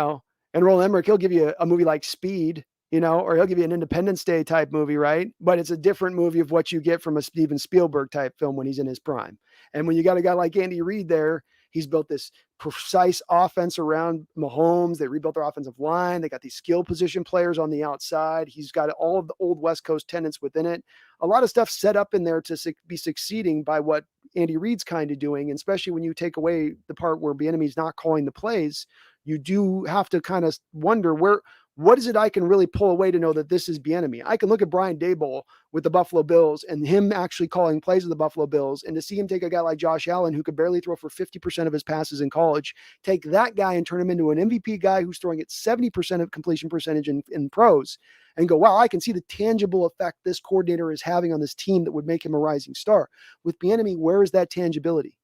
Roland Emmerich, he'll give you a movie like Speed, or he'll give you an Independence Day type movie, right? But it's a different movie of what you get from a Steven Spielberg type film when he's in his prime. And when you got a guy like Andy Reid there, he's built this precise offense around Mahomes. They rebuilt their offensive line. They got these skill position players on the outside. He's got all of the old West Coast tenants within it. A lot of stuff set up in there to be succeeding by what Andy Reid's kind of doing. And especially when you take away the part where Bieniemy's not calling the plays, you do have to kind of wonder what is it I can really pull away to know that this is Bieniemy? I can look at Brian Daboll with the Buffalo Bills and him actually calling plays with the Buffalo Bills, and to see him take a guy like Josh Allen, who could barely throw for 50% of his passes in college, take that guy and turn him into an MVP guy who's throwing at 70% of completion percentage in pros, and go, wow, I can see the tangible effect this coordinator is having on this team that would make him a rising star. With Bieniemy, where is that tangibility?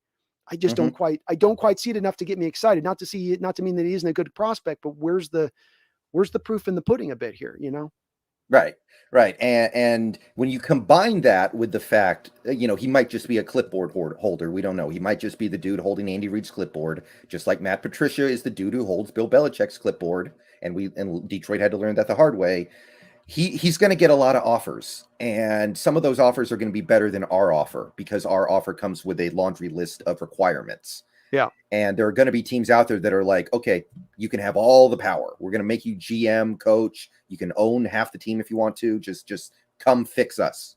I just don't quite see it enough to get me excited. Not to mean that he isn't a good prospect, but where's the proof in the pudding a bit here, Right. And when you combine that with the fact, he might just be a clipboard holder. We don't know. He might just be the dude holding Andy Reid's clipboard, just like Matt Patricia is the dude who holds Bill Belichick's clipboard. And Detroit had to learn that the hard way. He's going to get a lot of offers, and some of those offers are going to be better than our offer because our offer comes with a laundry list of requirements. Yeah. And there are going to be teams out there that are like, okay, you can have all the power. We're going to make you GM, coach. You can own half the team if you want to. Just come fix us.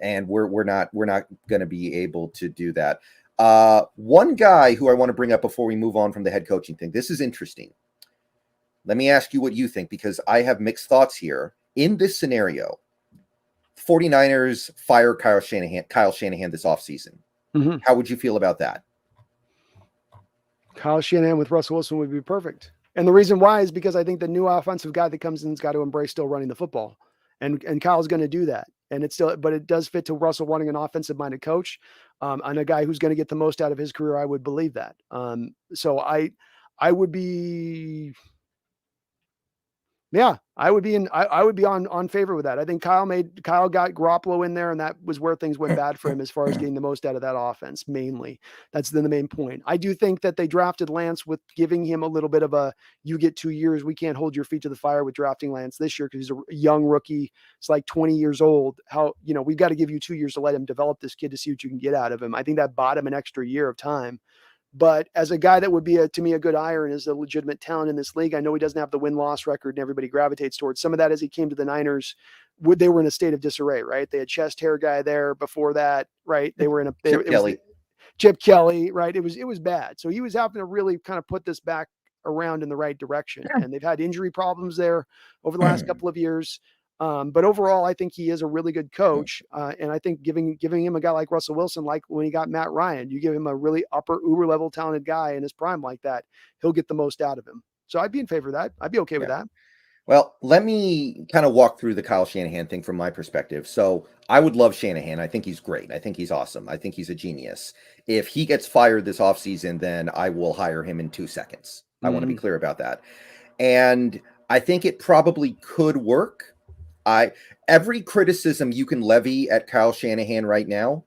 And we're not going to be able to do that. One guy who I want to bring up before we move on from the head coaching thing. This is interesting. Let me ask you what you think, because I have mixed thoughts here. In this scenario, 49ers fire Kyle Shanahan this offseason. Mm-hmm. How would you feel about that? Kyle Shanahan with Russell Wilson would be perfect. And the reason why is because I think the new offensive guy that comes in has got to embrace still running the football. And Kyle's going to do that. And but it does fit to Russell wanting an offensive minded coach, and a guy who's going to get the most out of his career. I would believe that. So I would be, I would be on favor with that. I think Kyle got Garoppolo in there, and that was where things went bad for him as far as getting the most out of that offense. Mainly, that's the main point. I do think that they drafted Lance with giving him a little bit of a, you get 2 years. We can't hold your feet to the fire with drafting Lance this year because he's a young rookie. It's like 20 years old. We've got to give you 2 years to let him develop this kid to see what you can get out of him. I think that bought him an extra year of time. But as a guy that would be to me a good hire and is a legitimate talent in this league, I know he doesn't have the win-loss record and everybody gravitates towards some of that. As he came to the Niners, they were in a state of disarray, right? They had chest hair guy there before that, right? They were in Chip Kelly, right? It was bad. So he was having to really kind of put this back around in the right direction. And they've had injury problems there over the last couple of years. But overall, I think he is a really good coach. And I think giving him a guy like Russell Wilson, like when he got Matt Ryan, you give him a really uber level talented guy in his prime like that, he'll get the most out of him. So I'd be in favor of that. I'd be okay with that. Well, let me kind of walk through the Kyle Shanahan thing from my perspective. So I would love Shanahan. I think he's great. I think he's awesome. I think he's a genius. If he gets fired this offseason, then I will hire him in 2 seconds. I want to be clear about that. And I think it probably could work. Every criticism you can levy at Kyle Shanahan right now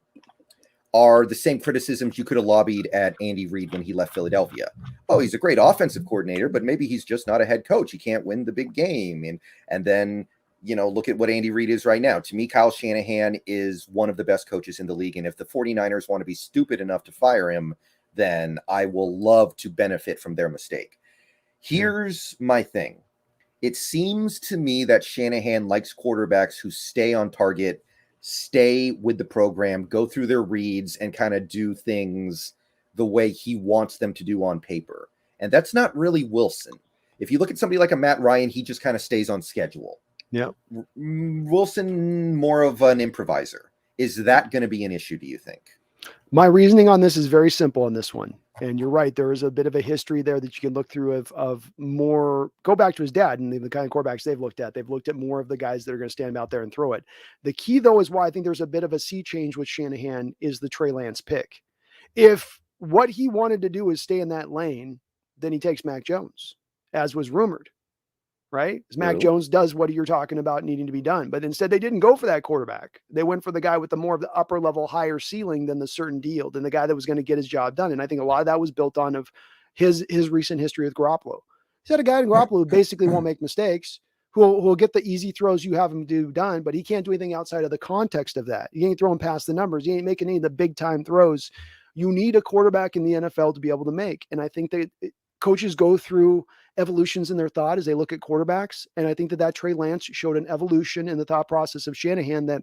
are the same criticisms you could have lobbied at Andy Reid when he left Philadelphia. Oh, he's a great offensive coordinator, but maybe he's just not a head coach. He can't win the big game. And then, look at what Andy Reid is right now. To me, Kyle Shanahan is one of the best coaches in the league. And if the 49ers want to be stupid enough to fire him, then I will love to benefit from their mistake. Here's my thing. It seems to me that Shanahan likes quarterbacks who stay on target stay with the program, go through their reads, and kind of do things the way he wants them to do on paper. And that's not really Wilson. If you look at somebody like a Matt Ryan, he just kind of stays on schedule. Yeah. Wilson, more of an improviser. Is that going to be an issue, do you think? My reasoning on this is very simple on this one. And you're right. There is a bit of a history there that you can look through of more, go back to his dad and the kind of quarterbacks they've looked at. They've looked at more of the guys that are going to stand out there and throw it. The key, though, is why I think there's a bit of a sea change with Shanahan is the Trey Lance pick. If what he wanted to do is stay in that lane, then he takes Mac Jones, as was rumored. Right? As Mac Jones does what you're talking about needing to be done. But instead, they didn't go for that quarterback. They went for the guy with the more of the upper level, higher ceiling than the certain deal, than the guy that was going to get his job done. And I think a lot of that was built on of his recent history with Garoppolo. He's had a guy in Garoppolo who basically won't make mistakes, who will get the easy throws you have him do done, but he can't do anything outside of the context of that. He ain't throwing past the numbers. He ain't making any of the big time throws. You need a quarterback in the NFL to be able to make. And I think that coaches go through evolutions in their thought as they look at quarterbacks. And I think that Trey Lance showed an evolution in the thought process of Shanahan that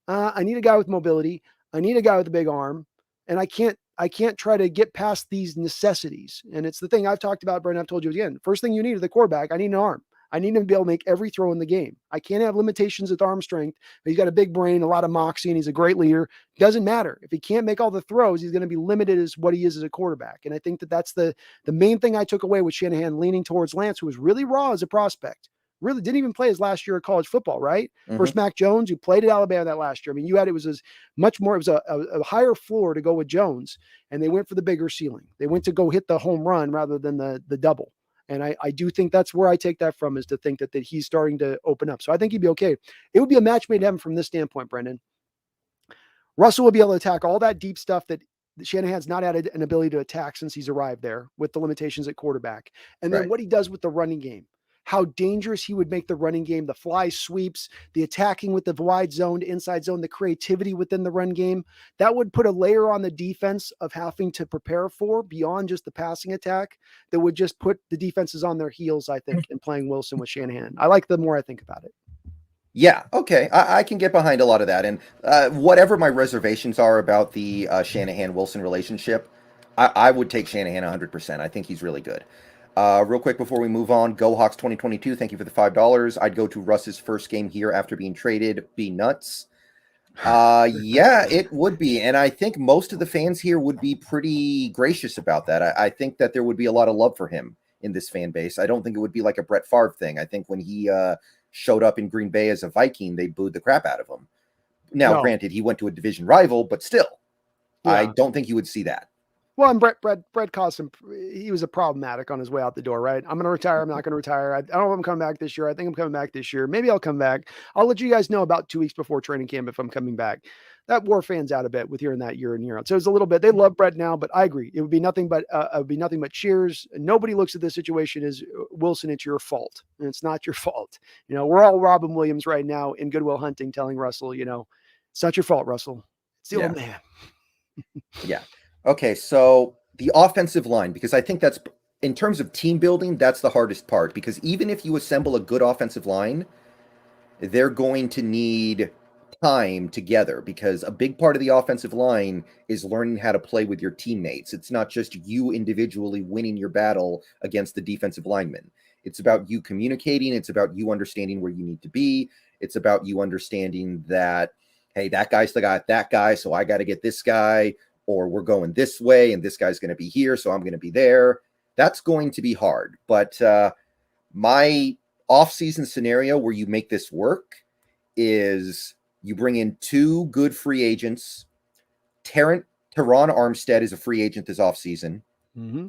I need a guy with mobility. I need a guy with a big arm. And I can't try to get past these necessities. And it's the thing I've talked about, Brent. I've told you again, first thing you need is the quarterback. I need an arm. I need him to be able to make every throw in the game. I can't have limitations with arm strength, but he's got a big brain, a lot of moxie, and he's a great leader. Doesn't matter. If he can't make all the throws, he's going to be limited as what he is as a quarterback. And I think that that's the main thing I took away with Shanahan leaning towards Lance, who was really raw as a prospect. Really didn't even play his last year of college football, right? Versus Mac Jones, who played at Alabama that last year. I mean, it was a higher floor to go with Jones, and they went for the bigger ceiling. They went to go hit the home run rather than the double. And I do think that's where I take that from, is to think that he's starting to open up. So I think he'd be okay. It would be a match made in heaven from this standpoint, Brendan. Russell will be able to attack all that deep stuff that Shanahan's not had an ability to attack since he's arrived there, with the limitations at quarterback. And then what he does with the running game, how dangerous he would make the running game, the fly sweeps, the attacking with the wide zone to inside zone, the creativity within the run game. That would put a layer on the defense of having to prepare for beyond just the passing attack that would just put the defenses on their heels, I think, in playing Wilson with Shanahan. I like the more I think about it. Yeah, okay. I can get behind a lot of that. And whatever my reservations are about the Shanahan-Wilson relationship, I would take Shanahan 100%. I think he's really good. Real quick before we move on, Go Hawks 2022, thank you for the $5. I'd go to Russ's first game here after being traded. Be nuts. Yeah, it would be. And I think most of the fans here would be pretty gracious about that. I think that there would be a lot of love for him in this fan base. I don't think it would be like a Brett Favre thing. I think when he showed up in Green Bay as a Viking, they booed the crap out of him. Now, granted, he went to a division rival, but still, I don't think you would see that. Well, and Brett caused him. He was a problematic on his way out the door, right? I'm going to retire. I'm not going to retire. I don't know if I'm coming back this year. I think I'm coming back this year. Maybe I'll come back. I'll let you guys know about 2 weeks before training camp if I'm coming back. That wore fans out a bit with hearing that year in year out. So it's a little bit. They love Brett now, but I agree. It would be nothing but cheers. Nobody looks at this situation as Wilson. It's your fault, and it's not your fault. We're all Robin Williams right now in Good Will Hunting, telling Russell, it's not your fault, Russell. It's the old man. Yeah. Okay, so the offensive line, because I think that's, in terms of team building, that's the hardest part. Because even if you assemble a good offensive line, they're going to need time together, because a big part of the offensive line is learning how to play with your teammates. It's not just you individually winning your battle against the defensive linemen. It's about you communicating. It's about you understanding where you need to be. It's about you understanding that, hey, that guy's the guy at that guy, so I got to get this guy. Or we're going this way and this guy's going to be here, so I'm going to be there. That's going to be hard. But my off-season scenario where you make this work is you bring in 2 good free agents. Teron Armstead is a free agent this offseason.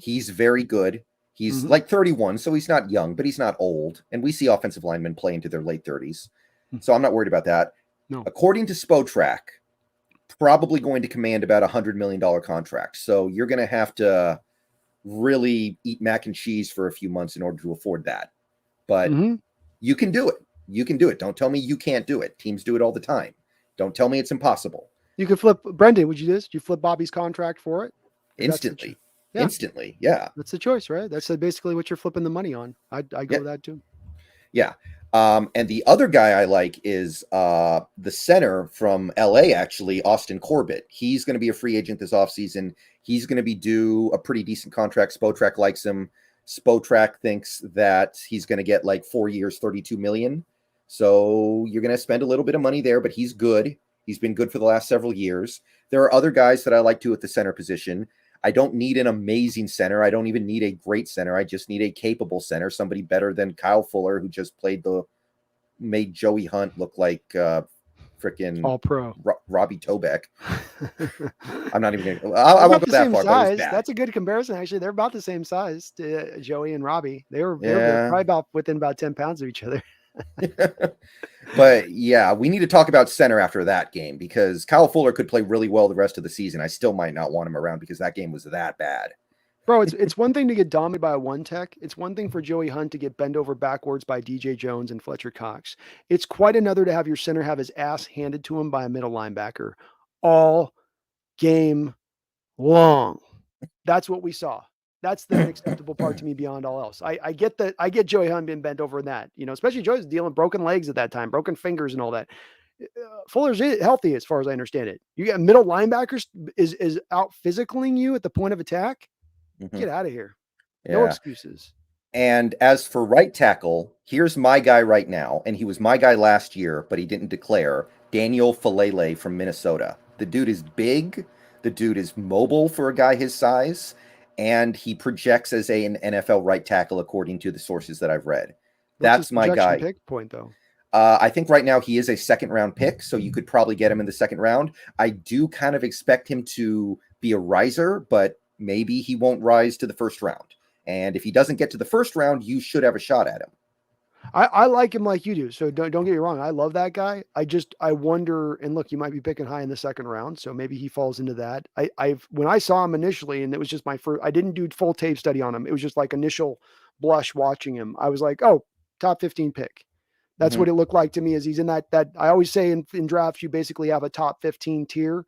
He's very good. He's like 31, so he's not young, but he's not old. And we see offensive linemen play into their late 30s. So I'm not worried about that. No. According to Spotrac, probably going to command about $100 million contract. So you're going to have to really eat mac and cheese for a few months in order to afford that. But you can do it. You can do it. Don't tell me you can't do it. Teams do it all the time. Don't tell me it's impossible. You could flip, Brendan, would you do this? Did you flip Bobby's contract for it? Instantly. Instantly. Yeah. That's the choice, right? That's basically what you're flipping the money on. I go with that too. Yeah. And the other guy I like is the center from LA, actually, Austin Corbett. He's going to be a free agent this offseason. He's going to be due a pretty decent contract. Spotrac likes him. Spotrac thinks that he's going to get like 4 years, 32 million. So you're going to spend a little bit of money there, but he's good. He's been good for the last several years. There are other guys that I like too at the center position. I don't need an amazing center. I don't even need a great center. I just need a capable center, somebody better than Kyle Fuller, who just made Joey Hunt look like freaking All pro Robbie Tobeck. I'm not even going to. I won't go that far, but it was bad. That's a good comparison. Actually, they're about the same size, to Joey and Robbie. They're Yeah. probably within about 10 pounds of each other. But yeah, we need to talk about center after that game, because Kyle Fuller could play really well the rest of the season. I still might not want him around because that game was that bad. Bro, it's one thing to get dominated by a one tech. It's one thing for Joey Hunt to get bent over backwards by DJ Jones and Fletcher Cox. It's quite another to have your center have his ass handed to him by a middle linebacker all game long. That's what we saw. That's the unacceptable part to me beyond all else. I get that. I get Joey Hunt being bent over in that, especially Joey's dealing broken legs at that time, broken fingers and all that. Fuller's healthy as far as I understand it. You got middle linebackers is out physicaling you at the point of attack. Mm-hmm. Get out of here. No excuses. And as for right tackle, here's my guy right now, and he was my guy last year, but he didn't declare. Daniel Falele from Minnesota. The dude is big. The dude is mobile for a guy his size, and he projects as an NFL right tackle according to the sources that I've read. That's my guy. Pick point though. I think right now he is a second-round pick, so you could probably get him in the second round. I do kind of expect him to be a riser, but maybe he won't rise to the first round. And if he doesn't get to the first round, you should have a shot at him. I like him like you do. So don't get me wrong. I love that guy. I wonder, and look, you might be picking high in the second round, so maybe he falls into that. When I saw him initially, and it was just my first, I didn't do full tape study on him. It was just like initial blush watching him. I was like, oh, top 15 pick. That's what it looked like to me. As he's in that I always say in drafts, you basically have a top 15 tier.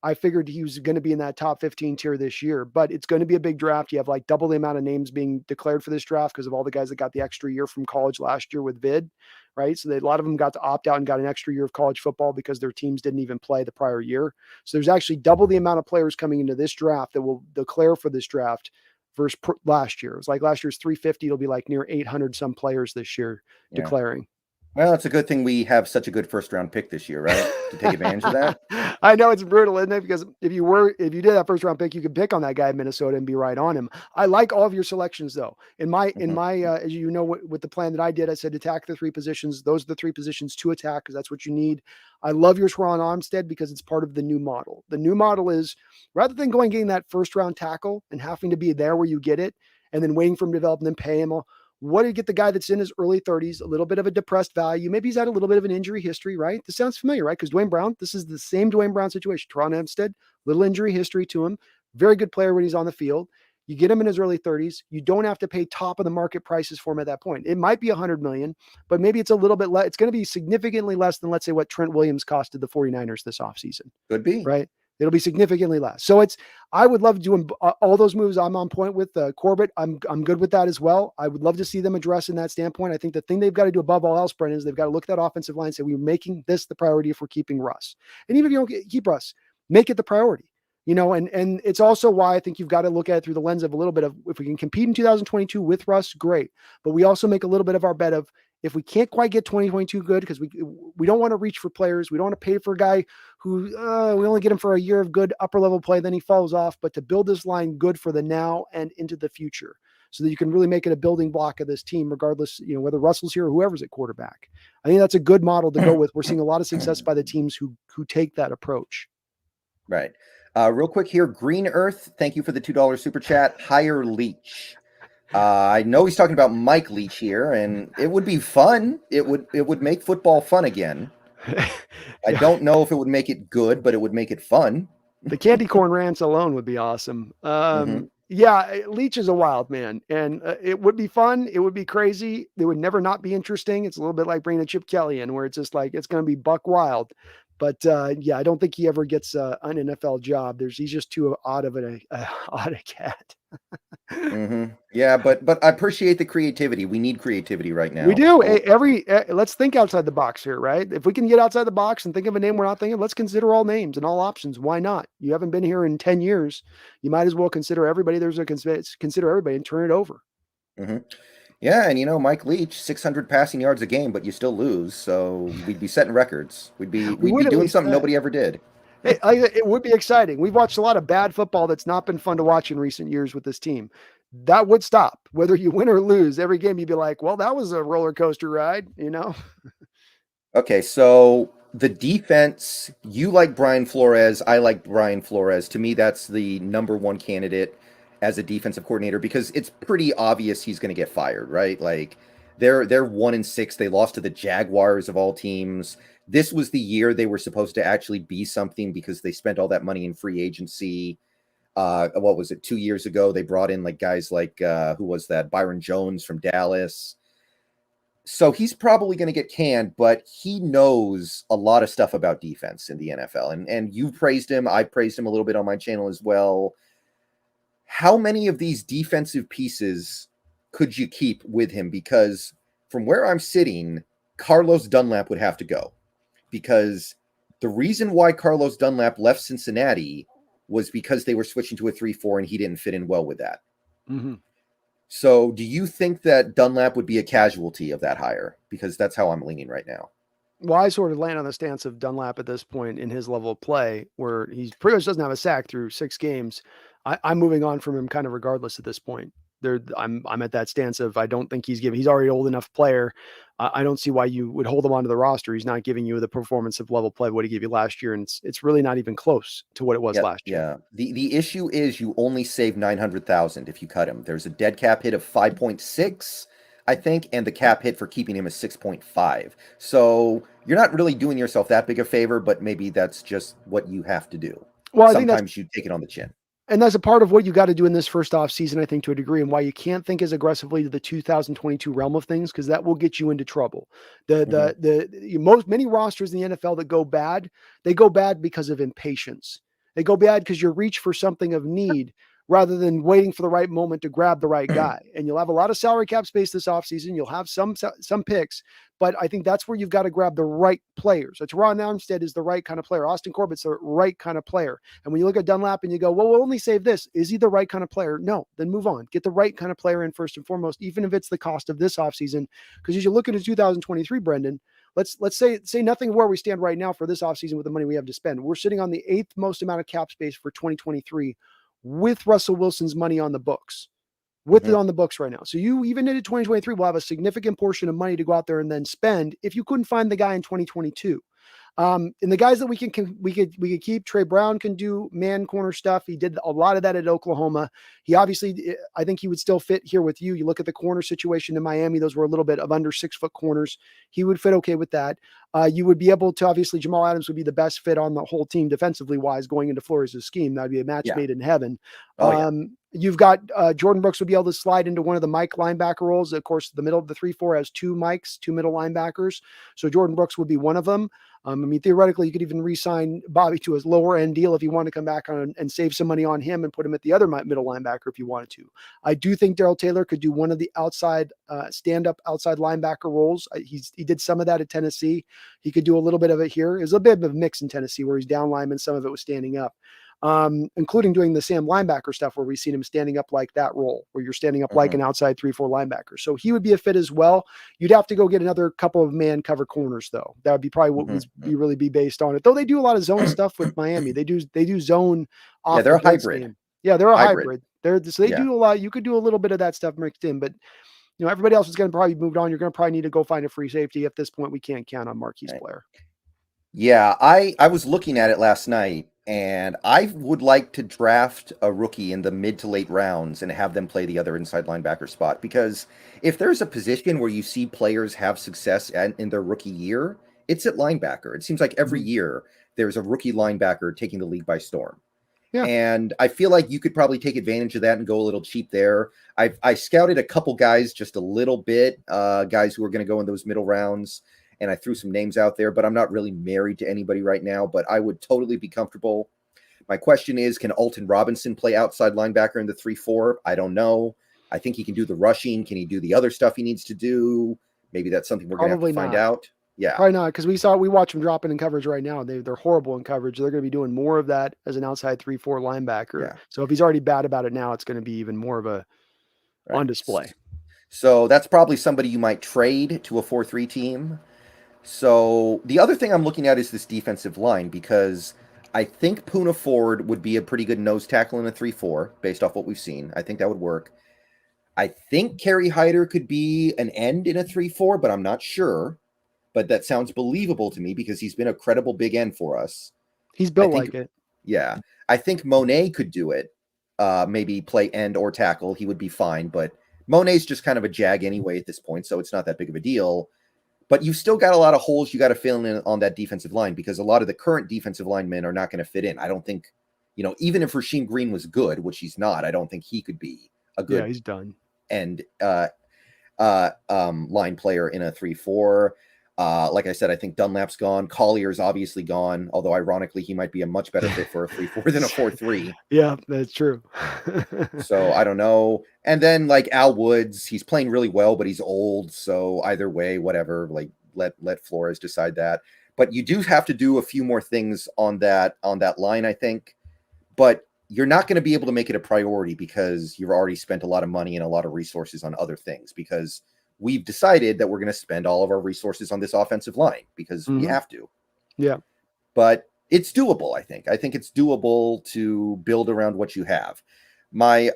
I figured he was going to be in that top 15 tier this year, but it's going to be a big draft. You have like double the amount of names being declared for this draft because of all the guys that got the extra year from college last year with vid, right? So a lot of them got to opt out and got an extra year of college football because their teams didn't even play the prior year. So there's actually double the amount of players coming into this draft that will declare for this draft versus last year. It was like last year's 350. It'll be like near 800 some players this year declaring. Well, it's a good thing we have such a good first round pick this year, right? To take advantage of that. I know it's brutal, isn't it? Because if you did that first round pick, you could pick on that guy in Minnesota and be right on him. I like all of your selections though. In my, as you know, with the plan that I did, I said attack the three positions. Those are the three positions to attack because that's what you need. I love your Teron Armstead because it's part of the new model. The new model is rather than getting that first round tackle and having to be there where you get it and then waiting for him to develop and then pay him. What do you get the guy that's in his early 30s, a little bit of a depressed value? Maybe he's had a little bit of an injury history, right? This sounds familiar, right? Because Dwayne Brown, this is the same Dwayne Brown situation. Teron Armstead, little injury history to him. Very good player when he's on the field. You get him in his early 30s. You don't have to pay top of the market prices for him at that point. It might be $100 million, but maybe it's a little bit less. It's going to be significantly less than, let's say, what Trent Williams costed the 49ers this offseason. Could be. Right? It'll be significantly less. So I would love doing all those moves. I'm on point with Corbett. I'm good with that as well. I would love to see them address in that standpoint. I think the thing they've got to do above all else, Brendan, is they've got to look at that offensive line and say, we're making this the priority if we're keeping Russ. And even if you don't keep Russ, make it the priority. And it's also why I think you've got to look at it through the lens of a little bit of, if we can compete in 2022 with Russ, great. But we also make a little bit of our bet of, if we can't quite get 2022 good, because we don't want to reach for players. We don't want to pay for a guy who we only get him for a year of good upper level play, then he falls off. But to build this line good for the now and into the future so that you can really make it a building block of this team, regardless, whether Russell's here or whoever's at quarterback. I think that's a good model to go with. We're seeing a lot of success by the teams who take that approach. Right. Real quick here, Green Earth, thank you for the $2 super chat. Hire Leach. I know he's talking about Mike Leach here, and it would be fun. It would make football fun again. I don't know if it would make it good, but it would make it fun. The candy corn rants alone would be awesome. Yeah, Leach is a wild man, and it would be fun. It would be crazy. It would never not be interesting. It's a little bit like bringing a Chip Kelly in, where it's just like it's going to be buck wild. But yeah, I don't think he ever gets an NFL job. He's just too odd of odd a cat. Yeah, but I appreciate the creativity. We need creativity right We now. do. Let's think outside the box here, right? If we can get outside the box and think of a name we're not thinking, let's consider all names and all options. Why not? You haven't been here in 10 years. You might as well consider everybody. Consider everybody and turn it over. hmm Yeah, and Mike Leach, 600 passing yards a game, but you still lose. So we'd be setting records. We'd be We we'd be would at doing least something nobody ever did. it would be exciting. We've watched a lot of bad football that's not been fun to watch in recent years with this team. That would stop. Whether you win or lose, every game you'd be like, well, that was a roller coaster ride, Okay, so the defense, you like Brian Flores. I like Brian Flores. To me, that's the number one candidate as a defensive coordinator because it's pretty obvious he's going to get fired, right? Like they're 1-6. They lost to the Jaguars of all teams. This was the year they were supposed to actually be something because they spent all that money in free agency. What was it? 2 years ago, they brought in like guys like who was that? Byron Jones from Dallas. So he's probably going to get canned, but he knows a lot of stuff about defense in the NFL. And you praised him. I praised him a little bit on my channel as well. How many of these defensive pieces could you keep with him? Because from where I'm sitting, Carlos Dunlap would have to go. Because the reason why Carlos Dunlap left Cincinnati was because they were switching to a 3-4 and he didn't fit in well with that. Mm-hmm. So do you think that Dunlap would be a casualty of that hire? Because that's how I'm leaning right now. Well, I sort of land on the stance of Dunlap at this point in his level of play, where he pretty much doesn't have a sack through 6 games. I'm moving on from him kind of regardless at this point. I'm at that stance of I don't think he's already old enough player. I don't see why you would hold him onto the roster. He's not giving you the performance of level play what he gave you last year, and it's really not even close to what it was last year. Yeah. The issue is you only save 900,000 if you cut him. There's a dead cap hit of 5.6, I think, and the cap hit for keeping him is 6.5. So you're not really doing yourself that big a favor, but maybe that's just what you have to do. Well, I think sometimes you take it on the chin. And that's a part of what you got to do in this first off season, I think, to a degree, and why you can't think as aggressively to the 2022 realm of things, because that will get you into trouble. Many rosters in the NFL that go bad, they go bad because of impatience. They go bad because you reach for something of need rather than waiting for the right moment to grab the right guy. And you'll have a lot of salary cap space this offseason. You'll have some picks, but I think that's where you've got to grab the right players. Teron Armstead is the right kind of player. Austin Corbett's the right kind of player. And when you look at Dunlap and you go, well, we'll only save this. Is he the right kind of player? No, then move on. Get the right kind of player in first and foremost, even if it's the cost of this offseason. Because as you look into 2023, Brendan, let's say nothing where we stand right now for this offseason with the money we have to spend. We're sitting on the 8th most amount of cap space for 2023 with Russell Wilson's money on the books. With it on the books right now. So you even into 2023 will have a significant portion of money to go out there and then spend if you couldn't find the guy in 2022. And the guys that we could keep, Trey Brown can do man corner stuff. He did a lot of that at Oklahoma. He obviously, I think he would still fit here with you. You look at the corner situation in Miami; those were a little bit of under 6 foot corners. He would fit okay with that. You would be able to obviously Jamal Adams would be the best fit on the whole team defensively wise going into Flores' scheme. That'd be a match made in heaven. You've got Jordan Brooks would be able to slide into one of the Mike linebacker roles. Of course, the middle of the 3-4 has 2 Mikes, 2 middle linebackers. So Jordan Brooks would be one of them. I mean, theoretically, you could even re-sign Bobby to his lower end deal if you want to come back on and save some money on him and put him at the other middle linebacker if you wanted to. I do think Darrell Taylor could do one of the outside stand-up outside linebacker roles. He did some of that at Tennessee. He could do a little bit of it here. There's a bit of a mix in Tennessee where he's down lineman. Some of it was standing up. Including doing the Sam linebacker stuff where we've seen him standing up like that role where you're standing up like an outside 3-4 linebacker. So he would be a fit as well. You'd have to go get another couple of man cover corners though. That would be probably what would really be based on it. Though they do a lot of zone stuff with Miami. They do zone off. Yeah, they're a hybrid. Game. Yeah, they're a hybrid. They do a lot. You could do a little bit of that stuff mixed in, but everybody else is going to probably move on. You're going to probably need to go find a free safety. At this point, we can't count on Marquise Blair. Yeah, I was looking at it last night, and I would like to draft a rookie in the mid to late rounds and have them play the other inside linebacker spot. Because if there's a position where you see players have success in their rookie year, it's at linebacker. It seems like every year there's a rookie linebacker taking the league by storm. Yeah. And I feel like you could probably take advantage of that and go a little cheap there. I scouted a couple guys just a little bit, guys who are going to go in those middle rounds. and I threw some names out there, but I'm not really married to anybody right now. But I would totally be comfortable. My question is, can Alton Robinson play outside linebacker in the 3-4? I don't know. I think he can do the rushing. Can he do the other stuff he needs to do? Maybe that's something we're going to have Probably to find not. out. Yeah. Probably not, because we watch them dropping in coverage right now. They're horrible in coverage. They're going to be doing more of that as an outside 3-4 linebacker. Yeah. So if he's already bad about it now, it's going to be even more of a Right. on display. So that's probably somebody you might trade to a 4-3 team. So the other thing I'm looking at is this defensive line, because I think Poona Ford would be a pretty good nose tackle in a 3-4 based off what we've seen. I think that would work. I think Kerry Hyder could be an end in a 3-4, but I'm not sure. But that sounds believable to me because he's been a credible big end for us. He's I built think, like it. yeah. I think Monet could do it. Maybe play end or tackle. He would be fine, but Monet's just kind of a jag anyway at this point, so it's not that big of a deal. But you've still got a lot of holes you got to fill in on that defensive line, because a lot of the current defensive linemen are not going to fit in. I don't think, even if Rasheem Green was good, which he's not, I don't think he could be a good he's done. end line player in a 3-4. Like I said, I think Dunlap's gone. Collier's obviously gone, although ironically he might be a much better fit for a 3-4 than a 4-3. Yeah, that's true. So I don't know. And then like Al Woods, he's playing really well, but he's old. So either way, whatever, like let Flores decide that. But you do have to do a few more things on that line, I think. But you're not going to be able to make it a priority because you've already spent a lot of money and a lot of resources on other things, because we've decided that we're going to spend all of our resources on this offensive line because we have to. Yeah. But it's doable, I think. I think it's doable to build around what you have. My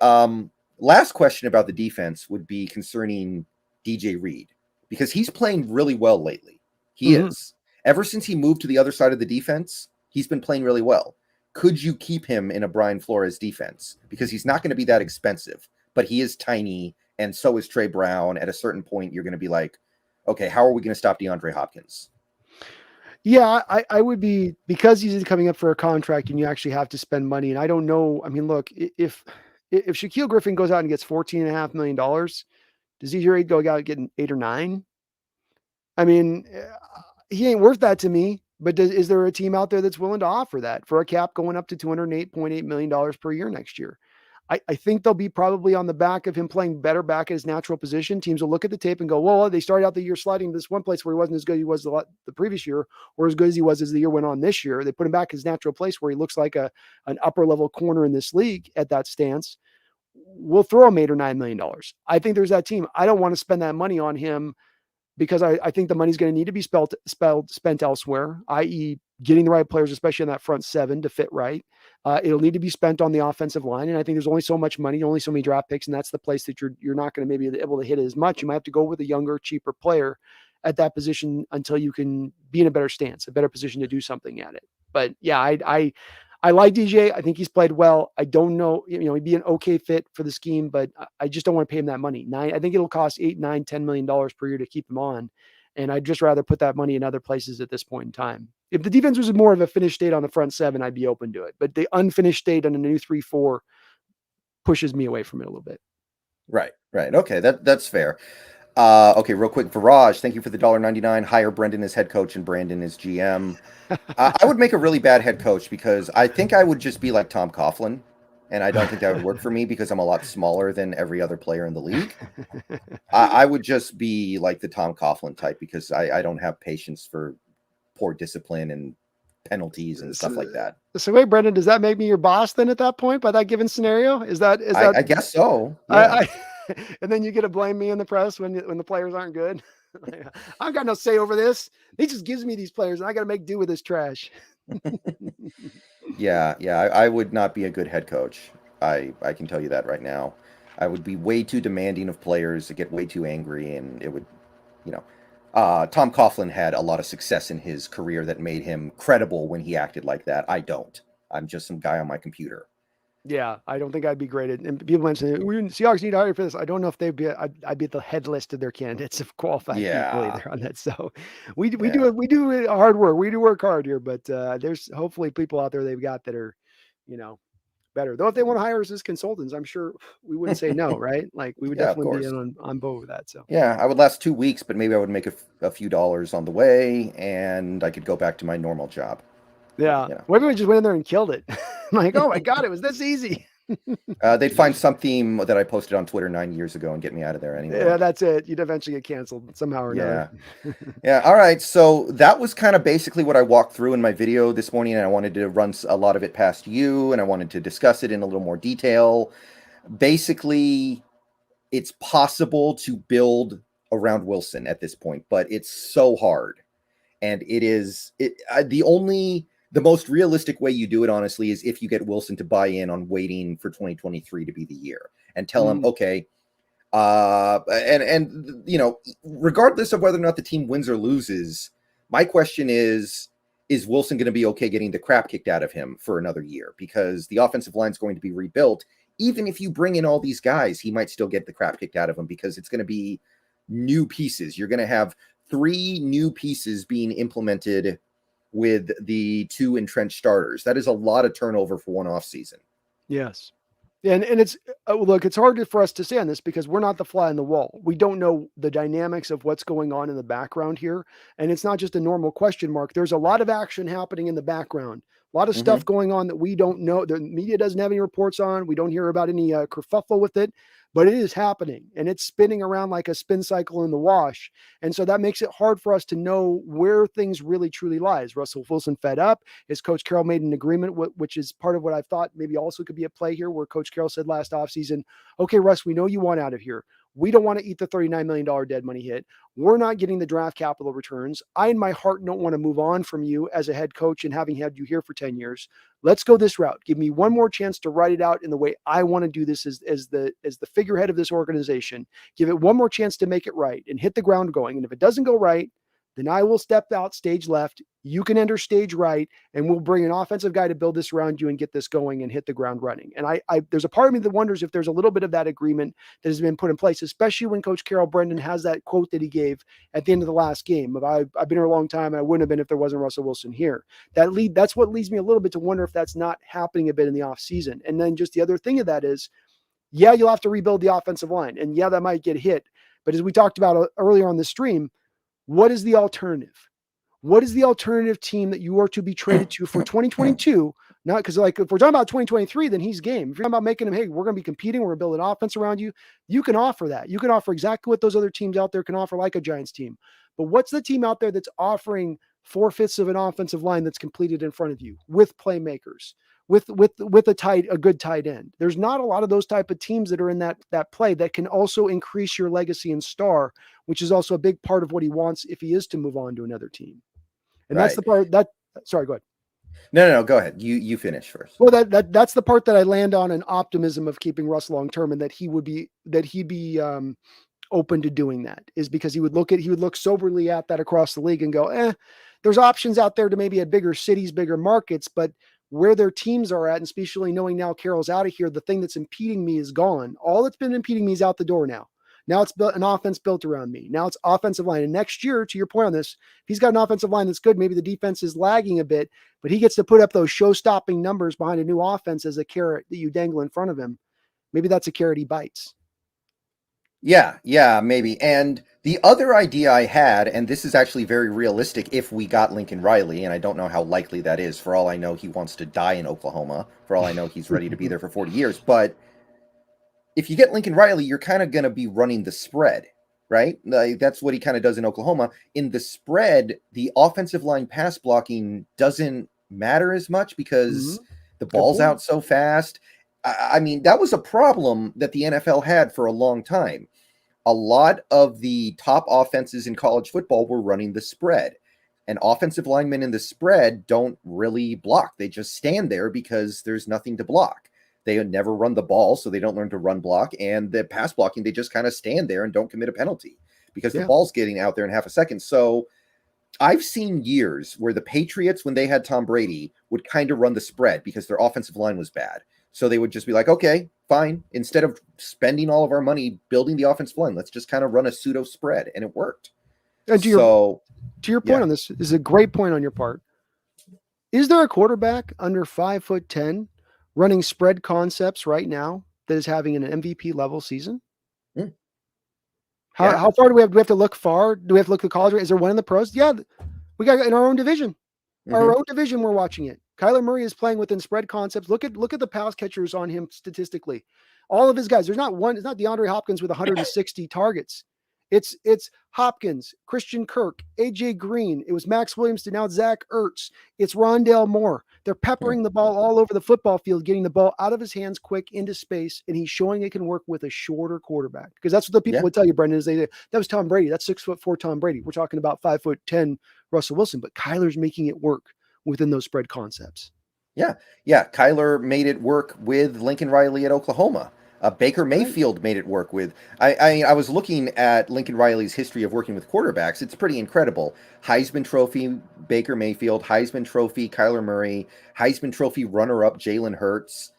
last question about the defense would be concerning DJ Reed, because he's playing really well lately. He is. Ever since he moved to the other side of the defense, he's been playing really well. Could you keep him in a Brian Flores defense? Because he's not going to be that expensive, but he is tiny, and so is Trey Brown. At a certain point, you're going to be like, okay, how are we going to stop DeAndre Hopkins? Yeah, I would be, because he's coming up for a contract and you actually have to spend money. And I don't know. I mean, look, if Shaquille Griffin goes out and gets $14.5 million, does DJ Reed go out getting 8 or 9? I mean, he ain't worth that to me. But is there a team out there that's willing to offer that for a cap going up to $208.8 million per year next year? I think they'll be probably on the back of him playing better back at his natural position. Teams will look at the tape and go, well, they started out the year sliding this one place where he wasn't as good as he was the previous year, or as good as he was as the year went on this year. They put him back his natural place where he looks like an upper level corner in this league at that stance. We'll throw him $8 or $9 million. I think there's that team. I don't want to spend that money on him, because I think the money's going to need to be spent elsewhere, i.e. getting the right players, especially in that front seven, to fit right. It'll need to be spent on the offensive line. And I think there's only so much money, only so many draft picks. And that's the place that you're not going to maybe be able to hit it as much. You might have to go with a younger, cheaper player at that position until you can be in a better stance, a better position to do something at it. But yeah, I like DJ. I think he's played well. I don't know, he'd be an okay fit for the scheme, but I just don't want to pay him that money. I think it'll cost $8, $9, $10 million per year to keep him on. And I'd just rather put that money in other places at this point in time. If the defense was more of a finished state on the front seven, I'd be open to it. But the unfinished state on a new 3-4 pushes me away from it a little bit. Right. Okay, that's fair. Okay, real quick, Viraj, thank you for the $1.99. Hire Brendan as head coach and Brandon as GM. I would make a really bad head coach, because I think I would just be like Tom Coughlin, and I don't think that would work for me because I'm a lot smaller than every other player in the league. I would just be like the Tom Coughlin type, because I don't have patience for poor discipline and penalties and stuff like that. So wait, Brendan, does that make me your boss then at that point, by that given scenario? Is that I guess so. Yeah. And then you get to blame me in the press when the players aren't good. I've got no say over this. He just gives me these players and I got to make do with this trash. Yeah. I would not be a good head coach. I can tell you that right now. I would be way too demanding of players, to get way too angry, and it would, Tom Coughlin had a lot of success in his career that made him credible when he acted like that. I don't. I'm just some guy on my computer. Yeah, I don't think I'd be great at. And people mention Seahawks need to hire for this. I don't know if they'd be. I'd be at the head list of their candidates of qualified people either on that. So we do hard work. We do work hard here, but there's hopefully people out there they've got that are, better. Though if they want to hire us as consultants, I'm sure we wouldn't say no, right? Like we would Yeah, of definitely be course. on board with that. So Yeah, I would last 2 weeks, but maybe I would make a few dollars on the way, and I could go back to my normal job. yeah, You know, what if we just went in there and killed it? Like, oh my God, it was this easy. they'd find something that I posted on Twitter 9 years ago and get me out of there anyway. Yeah, that's it. You'd eventually get canceled somehow or another. Yeah. Yeah. All right. So that was kind of basically what I walked through in my video this morning, and I wanted to run a lot of it past you, and I wanted to discuss it in a little more detail. Basically, it's possible to build around Wilson at this point, but it's so hard. And the most realistic way you do it, honestly, is if you get Wilson to buy in on waiting for 2023 to be the year and tell him, okay, and regardless of whether or not the team wins or loses, my question is Wilson going to be okay getting the crap kicked out of him for another year? Because the offensive line is going to be rebuilt. Even if you bring in all these guys, he might still get the crap kicked out of him because it's going to be new pieces. You're going to have 3 new pieces being implemented with the 2 entrenched starters. That is a lot of turnover for one offseason. Yes. And it's look, it's hard for us to say on this because we're not the fly in the wall. We don't know the dynamics of what's going on in the background here. And it's not just a normal question mark. There's a lot of action happening in the background, a lot of stuff going on that we don't know. The media doesn't have any reports on. We don't hear about any kerfuffle with it, but it is happening and it's spinning around like a spin cycle in the wash. And so that makes it hard for us to know where things really truly lie. Is Russell Wilson fed up? Is Coach Carroll made an agreement, which is part of what I thought maybe also could be at play here, where Coach Carroll said last offseason, okay, Russ, we know you want out of here. We don't want to eat the $39 million dead money hit. We're not getting the draft capital returns. I, in my heart, don't want to move on from you as a head coach and having had you here for 10 years. Let's go this route. Give me one more chance to write it out in the way I want to do this as the figurehead of this organization. Give it one more chance to make it right and hit the ground going. And if it doesn't go right, then I will step out stage left. You can enter stage right, and we'll bring an offensive guy to build this around you and get this going and hit the ground running. And I there's a part of me that wonders if there's a little bit of that agreement that has been put in place, especially when Coach Carroll Brendan has that quote that he gave at the end of the last game of I've been here a long time and I wouldn't have been if there wasn't Russell Wilson here. That's what leads me a little bit to wonder if that's not happening a bit in the offseason. And then just the other thing of that is, yeah, you'll have to rebuild the offensive line, and yeah, that might get hit. But as we talked about earlier on the stream, what is the alternative? What is the alternative team that you are to be traded to for 2022? Not because, like, if we're talking about 2023, then he's game. If you're talking about making him, hey, we're going to be competing, we're going to build an offense around you, you can offer that. You can offer exactly what those other teams out there can offer, like a Giants team. But what's the team out there that's offering 4/5 of an offensive line that's completed in front of you with playmakers, with a good tight end? There's not a lot of those type of teams that are in that play that can also increase your legacy and star, which is also a big part of what he wants if he is to move on to another team. And that's the part that, sorry, go ahead. No, go ahead. You finish first. Well, that's the part that I land on an optimism of keeping Russ long-term, and that he'd be open to doing that, is because he would look soberly at that across the league and go, there's options out there to maybe at bigger cities, bigger markets, but where their teams are at, and especially knowing now Carroll's out of here, the thing that's impeding me is gone. All that's been impeding me is out the door now. Now it's built an offense built around me. Now it's offensive line. And next year, to your point on this, if he's got an offensive line that's good, maybe the defense is lagging a bit, but he gets to put up those show-stopping numbers behind a new offense as a carrot that you dangle in front of him. Maybe that's a carrot he bites. Yeah, maybe. And the other idea I had, and this is actually very realistic if we got Lincoln Riley, and I don't know how likely that is. For all I know, he wants to die in Oklahoma. For all I know, he's ready to be there for 40 years. But if you get Lincoln Riley, you're kind of going to be running the spread, right? Like, that's what he kind of does in Oklahoma. In the spread, the offensive line pass blocking doesn't matter as much because the ball's out so fast. I mean, that was a problem that the NFL had for a long time. A lot of the top offenses in college football were running the spread. And offensive linemen in the spread don't really block. They just stand there because there's nothing to block. They never run the ball, so they don't learn to run block. And the pass blocking, they just kind of stand there and don't commit a penalty because the ball's getting out there in half a second. So I've seen years where the Patriots, when they had Tom Brady, would kind of run the spread because their offensive line was bad. So they would just be like, okay, fine. Instead of spending all of our money building the offensive line, let's just kind of run a pseudo spread. And it worked. And to your point on this, is a great point on your part. Is there a quarterback under 5'10" running spread concepts right now that is having an MVP level season? Mm, How, yeah. how far do we have? Do we have to look far? Do we have to look at college? Is there one in the pros? Yeah, we got in our own division. Hmm. Our own division, we're watching it. Kyler Murray is playing within spread concepts. Look at the pass catchers on him statistically. All of his guys. There's not one. It's not DeAndre Hopkins with 160 targets. It's Hopkins, Christian Kirk, AJ Green. It was Max Williams to now Zach Ertz. It's Rondale Moore. They're peppering the ball all over the football field, getting the ball out of his hands quick into space, and he's showing it can work with a shorter quarterback. Because that's what the people Yeah. would tell you, Brendan, is that was Tom Brady. That's 6'4" Tom Brady. We're talking about 5'10" Russell Wilson, but Kyler's making it work within those spread concepts. Yeah. Yeah. Kyler made it work with Lincoln Riley at Oklahoma. Baker Mayfield made it work with. I was looking at Lincoln Riley's history of working with quarterbacks. It's pretty incredible. Heisman Trophy Baker Mayfield, Heisman Trophy Kyler Murray, Heisman Trophy runner-up Jalen Hurts,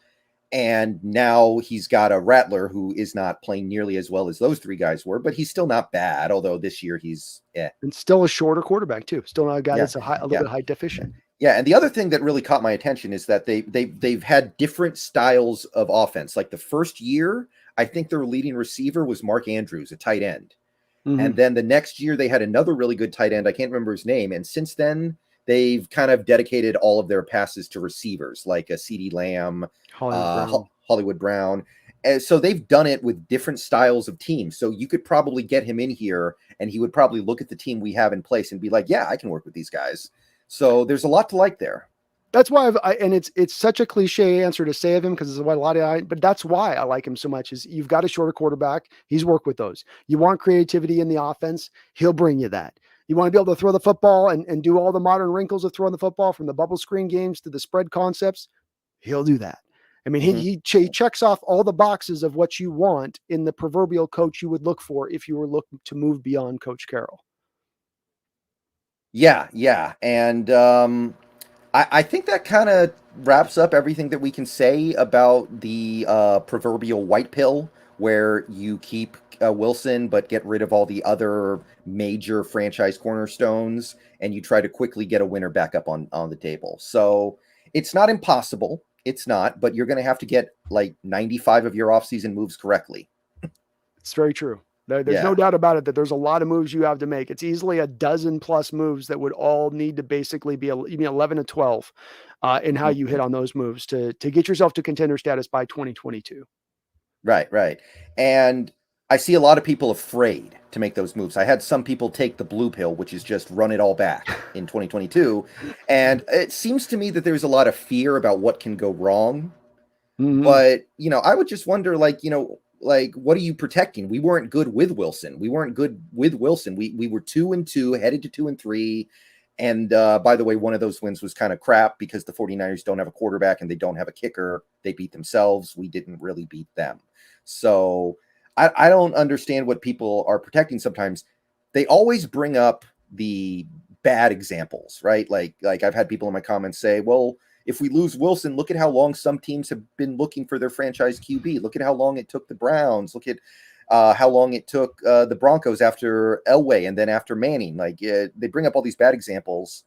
and now he's got a Rattler who is not playing nearly as well as those three guys were, but he's still not bad. Although this year he's and still a shorter quarterback too. Still not a guy yeah, that's a little yeah. bit height deficient. Yeah, and the other thing that really caught my attention is that they've had different styles of offense. Like the first year, I think their leading receiver was Mark Andrews, a tight end. And then the next year they had another really good tight end. I can't remember his name. And since then, they've kind of dedicated all of their passes to receivers like a CeeDee Lamb, Hollywood Brown. And so they've done it with different styles of teams. So you could probably get him in here and he would probably look at the team we have in place and be like, yeah, I can work with these guys. So there's a lot to like there. That's why and it's such a cliche answer to say of him because it's what a lot of, but that's why I like him so much is you've got a shorter quarterback. He's worked with those. You want creativity in the offense. He'll bring you that. You want to be able to throw the football and do all the modern wrinkles of throwing the football from the bubble screen games to the spread concepts. He'll do that. I mean, he checks off all the boxes of what you want in the proverbial coach you would look for if you were looking to move beyond Coach Carroll. Yeah, yeah. And I think that kind of wraps up everything that we can say about the proverbial white pill, where you keep Wilson but get rid of all the other major franchise cornerstones, and you try to quickly get a winner back up on the table. So it's not impossible. It's not, but you're going to have to get like 95 of your offseason moves correctly. It's very true. There's no doubt about it that there's a lot of moves you have to make. It's easily a dozen plus moves that would all need to basically be 11 to 12 in how you hit on those moves to get yourself to contender status by 2022. Right, right. And I see a lot of people afraid to make those moves. I had some people take the blue pill, which is just run it all back in 2022. And it seems to me that there's a lot of fear about what can go wrong. But, I would just wonder, like, what are you protecting? We weren't good with Wilson. We were 2-2, headed to 2-3. And by the way, one of those wins was kind of crap because the 49ers don't have a quarterback and they don't have a kicker. They beat themselves. We didn't really beat them. So I don't understand what people are protecting sometimes. They always bring up the bad examples, right? Like I've had people in my comments say, well, if we lose Wilson, look at how long some teams have been looking for their franchise QB. Look at how long it took the Browns. Look at how long it took the Broncos after Elway and then after Manning. Like they bring up all these bad examples.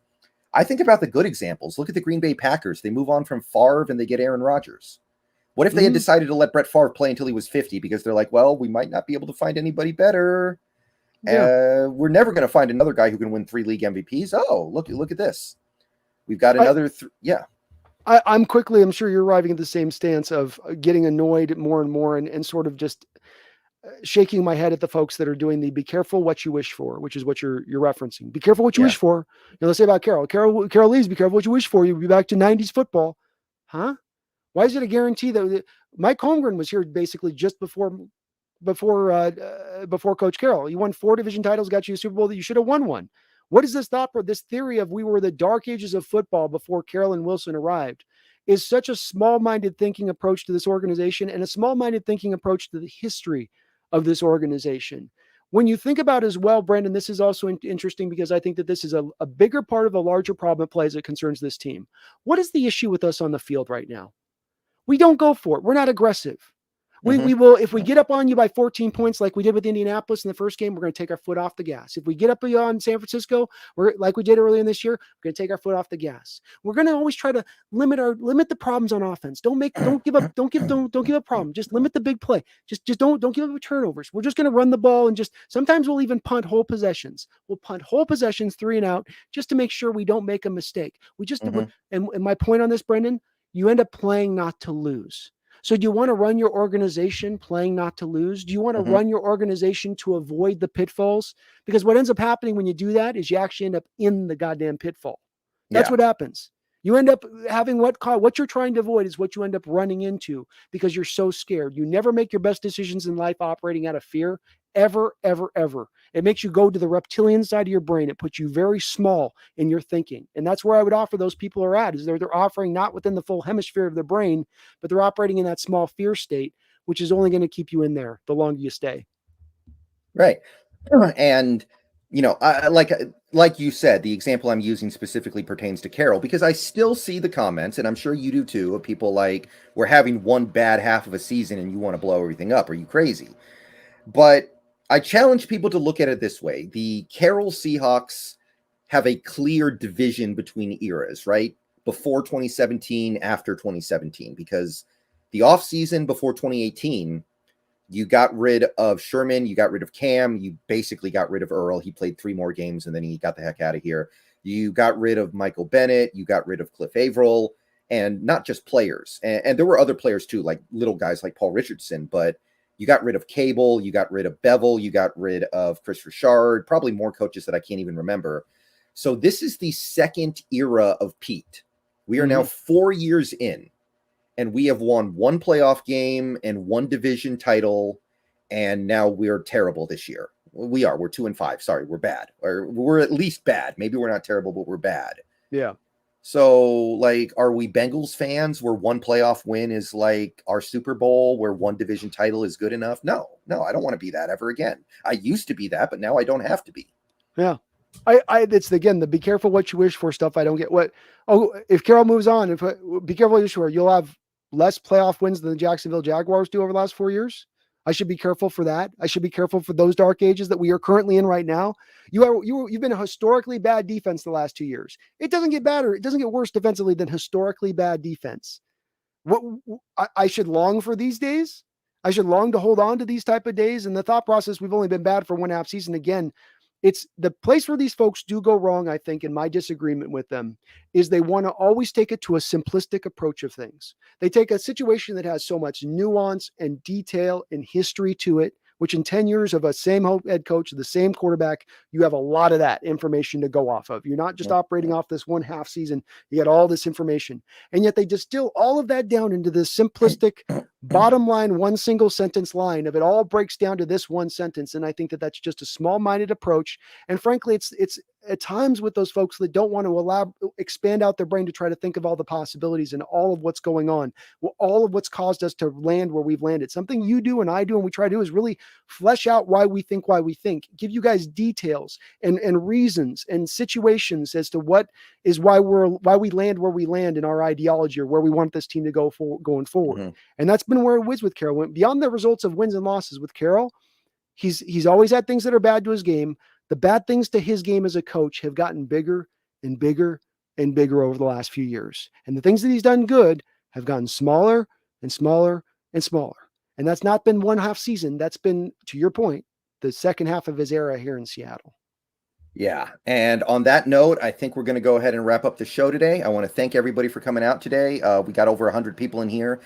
I think about the good examples. Look at the Green Bay Packers. They move on from Favre and they get Aaron Rodgers. What if they had decided to let Brett Favre play until he was 50 because they're like, well, we might not be able to find anybody better. Yeah. We're never going to find another guy who can win 3 league MVPs. Oh, look at this. We've got another. I'm sure you're arriving at the same stance of getting annoyed more and more and sort of just shaking my head at the folks that are doing the be careful what you wish for, which is what you're referencing. Be careful what you wish for. Let's say about Carroll Lee's, be careful what you wish for. You'll be back to 90s football. Huh? Why is it a guarantee that Mike Holmgren was here basically just before Coach Carroll? You won 4 division titles, got you a Super Bowl that you should have won one. What is this thought for this theory of we were the dark ages of football before Carroll and Wilson arrived is such a small-minded thinking approach to this organization and a small-minded thinking approach to the history of this organization. When you think about as well, Brandon, this is also interesting because I think that this is a bigger part of a larger problem at play as it concerns this team. What is the issue with us on the field right now? We don't go for it. We're not aggressive. We will, if we get up on you by 14 points, like we did with Indianapolis in the first game, we're going to take our foot off the gas. If we get up on San Francisco, we're like we did earlier in this year, we're going to take our foot off the gas. We're going to always try to limit the problems on offense. Don't give up problem. Just limit the big play. Just don't give up turnovers. We're just going to run the ball and sometimes we'll even punt whole possessions. We'll punt whole possessions 3 and out just to make sure we don't make a mistake. And my point on this, Brendan, you end up playing not to lose. So do you want to run your organization playing not to lose? Do you want to run your organization to avoid the pitfalls? Because what ends up happening when you do that is you actually end up in the goddamn pitfall. That's what happens. You end up having what you're trying to avoid is what you end up running into because you're so scared. You never make your best decisions in life operating out of fear, ever, ever, ever. It makes you go to the reptilian side of your brain. It puts you very small in your thinking. And that's where I would offer those people are at, is they're offering not within the full hemisphere of their brain, but they're operating in that small fear state, which is only going to keep you in there the longer you stay. Right. And, like you said, the example I'm using specifically pertains to Carroll, because I still see the comments, and I'm sure you do too, of people like, we're having one bad half of a season and you want to blow everything up. Are you crazy? But I challenge people to look at it this way. The Carroll Seahawks have a clear division between eras, right? Before 2017, after 2017, because the offseason before 2018, you got rid of Sherman, you got rid of Cam, you basically got rid of Earl. He played 3 more games and then he got the heck out of here. You got rid of Michael Bennett, you got rid of Cliff Averill, and not just players. And there were other players too, like little guys like Paul Richardson, but you got rid of Cable, you got rid of Bevel, you got rid of Chris Richard, probably more coaches that I can't even remember. So this is the second era of Pete. We are now 4 years in. And we have won 1 playoff game and 1 division title. And now we're terrible this year. We're 2-5. Sorry, we're bad. Or we're at least bad. Maybe we're not terrible, but we're bad. Yeah. So, are we Bengals fans where 1 playoff win is like our Super Bowl, where 1 division title is good enough? No, I don't want to be that ever again. I used to be that, but now I don't have to be. Yeah. It's again, the be careful what you wish for stuff. I don't get if Carroll moves on, be careful what you wish for, you'll have less playoff wins than the Jacksonville Jaguars do over the last 4 years. I should be careful for that. I should be careful for those dark ages that we are currently in right now. You've been a historically bad defense the last 2 years. It doesn't get better. It doesn't get worse defensively than historically bad defense. What I should long for these days. I should long to hold on to these type of days. And the thought process, we've only been bad for 1.5 season. Again, it's the place where these folks do go wrong, I think, in my disagreement with them, is they want to always take it to a simplistic approach of things. They take a situation that has so much nuance and detail and history to it, which in 10 years of a same head coach, the same quarterback, you have a lot of that information to go off of. You're not just operating off this 1.5 season. You get all this information. And yet they distill all of that down into this simplistic bottom line, 1 single sentence line of it all breaks down to this 1 sentence. And I think that that's just a small-minded approach. And frankly, it's at times with those folks that don't want to expand out their brain to try to think of all the possibilities and all of what's going on, all of what's caused us to land where we've landed. Something you do and I do and we try to do is really flesh out why we think, give you guys details and reasons and situations as to why we land where we land in our ideology or where we want this team to go going forward. And that's been where it was with Carroll. Beyond the results of wins and losses with Carroll, he's always had things that are bad to his game. The bad things to his game as a coach have gotten bigger and bigger and bigger over the last few years. And the things that he's done good have gotten smaller and smaller and smaller. And that's not been 1.5 season. That's been, to your point, the second half of his era here in Seattle. Yeah. And on that note, I think we're going to go ahead and wrap up the show today. I want to thank everybody for coming out today. We got over 100 people in here.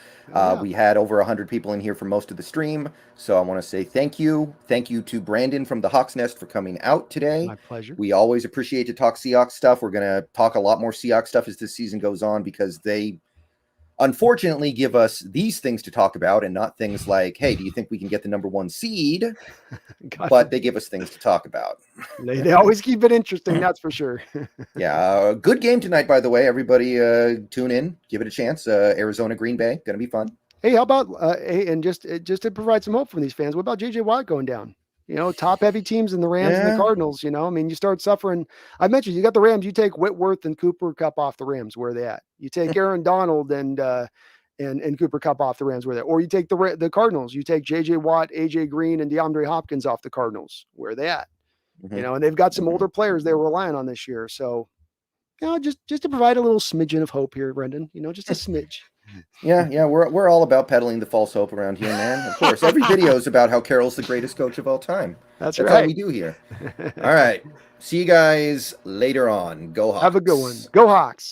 We had over 100 people in here for most of the stream. So I want to say thank you. Thank you to Brandon from the Hawks Nest for coming out today. My pleasure. We always appreciate to talk Seahawks stuff. We're going to talk a lot more Seahawks stuff as this season goes on because they unfortunately give us these things to talk about and not things like, hey, do you think we can get the number 1 seed? But they give us things to talk about. They always keep it interesting, that's for sure. Yeah, good game tonight, by the way. Everybody tune in, give it a chance. Arizona, Green Bay, going to be fun. Hey, how about, and just to provide some hope from these fans, what about J.J. Watt going down? Top heavy teams in the Rams and the Cardinals, you start suffering. I mentioned you got the Rams, you take Whitworth and Cooper Kupp off the Rams. Where are they at? You take Aaron Donald and and Cooper Kupp off the Rams with it. Or you take the Cardinals, you take J.J. Watt, A.J. Green, and DeAndre Hopkins off the Cardinals. Where are they at? Mhm. And they've got some older players they were relying on this year. So, just to provide a little smidgen of hope here, Brendan, just a smidge. Yeah, we're all about peddling the false hope around here, man. Of course, every video is about how Carroll's the greatest coach of all time. That's all right. we do here. All right. See you guys later on. Go Hawks. Have a good one. Go Hawks.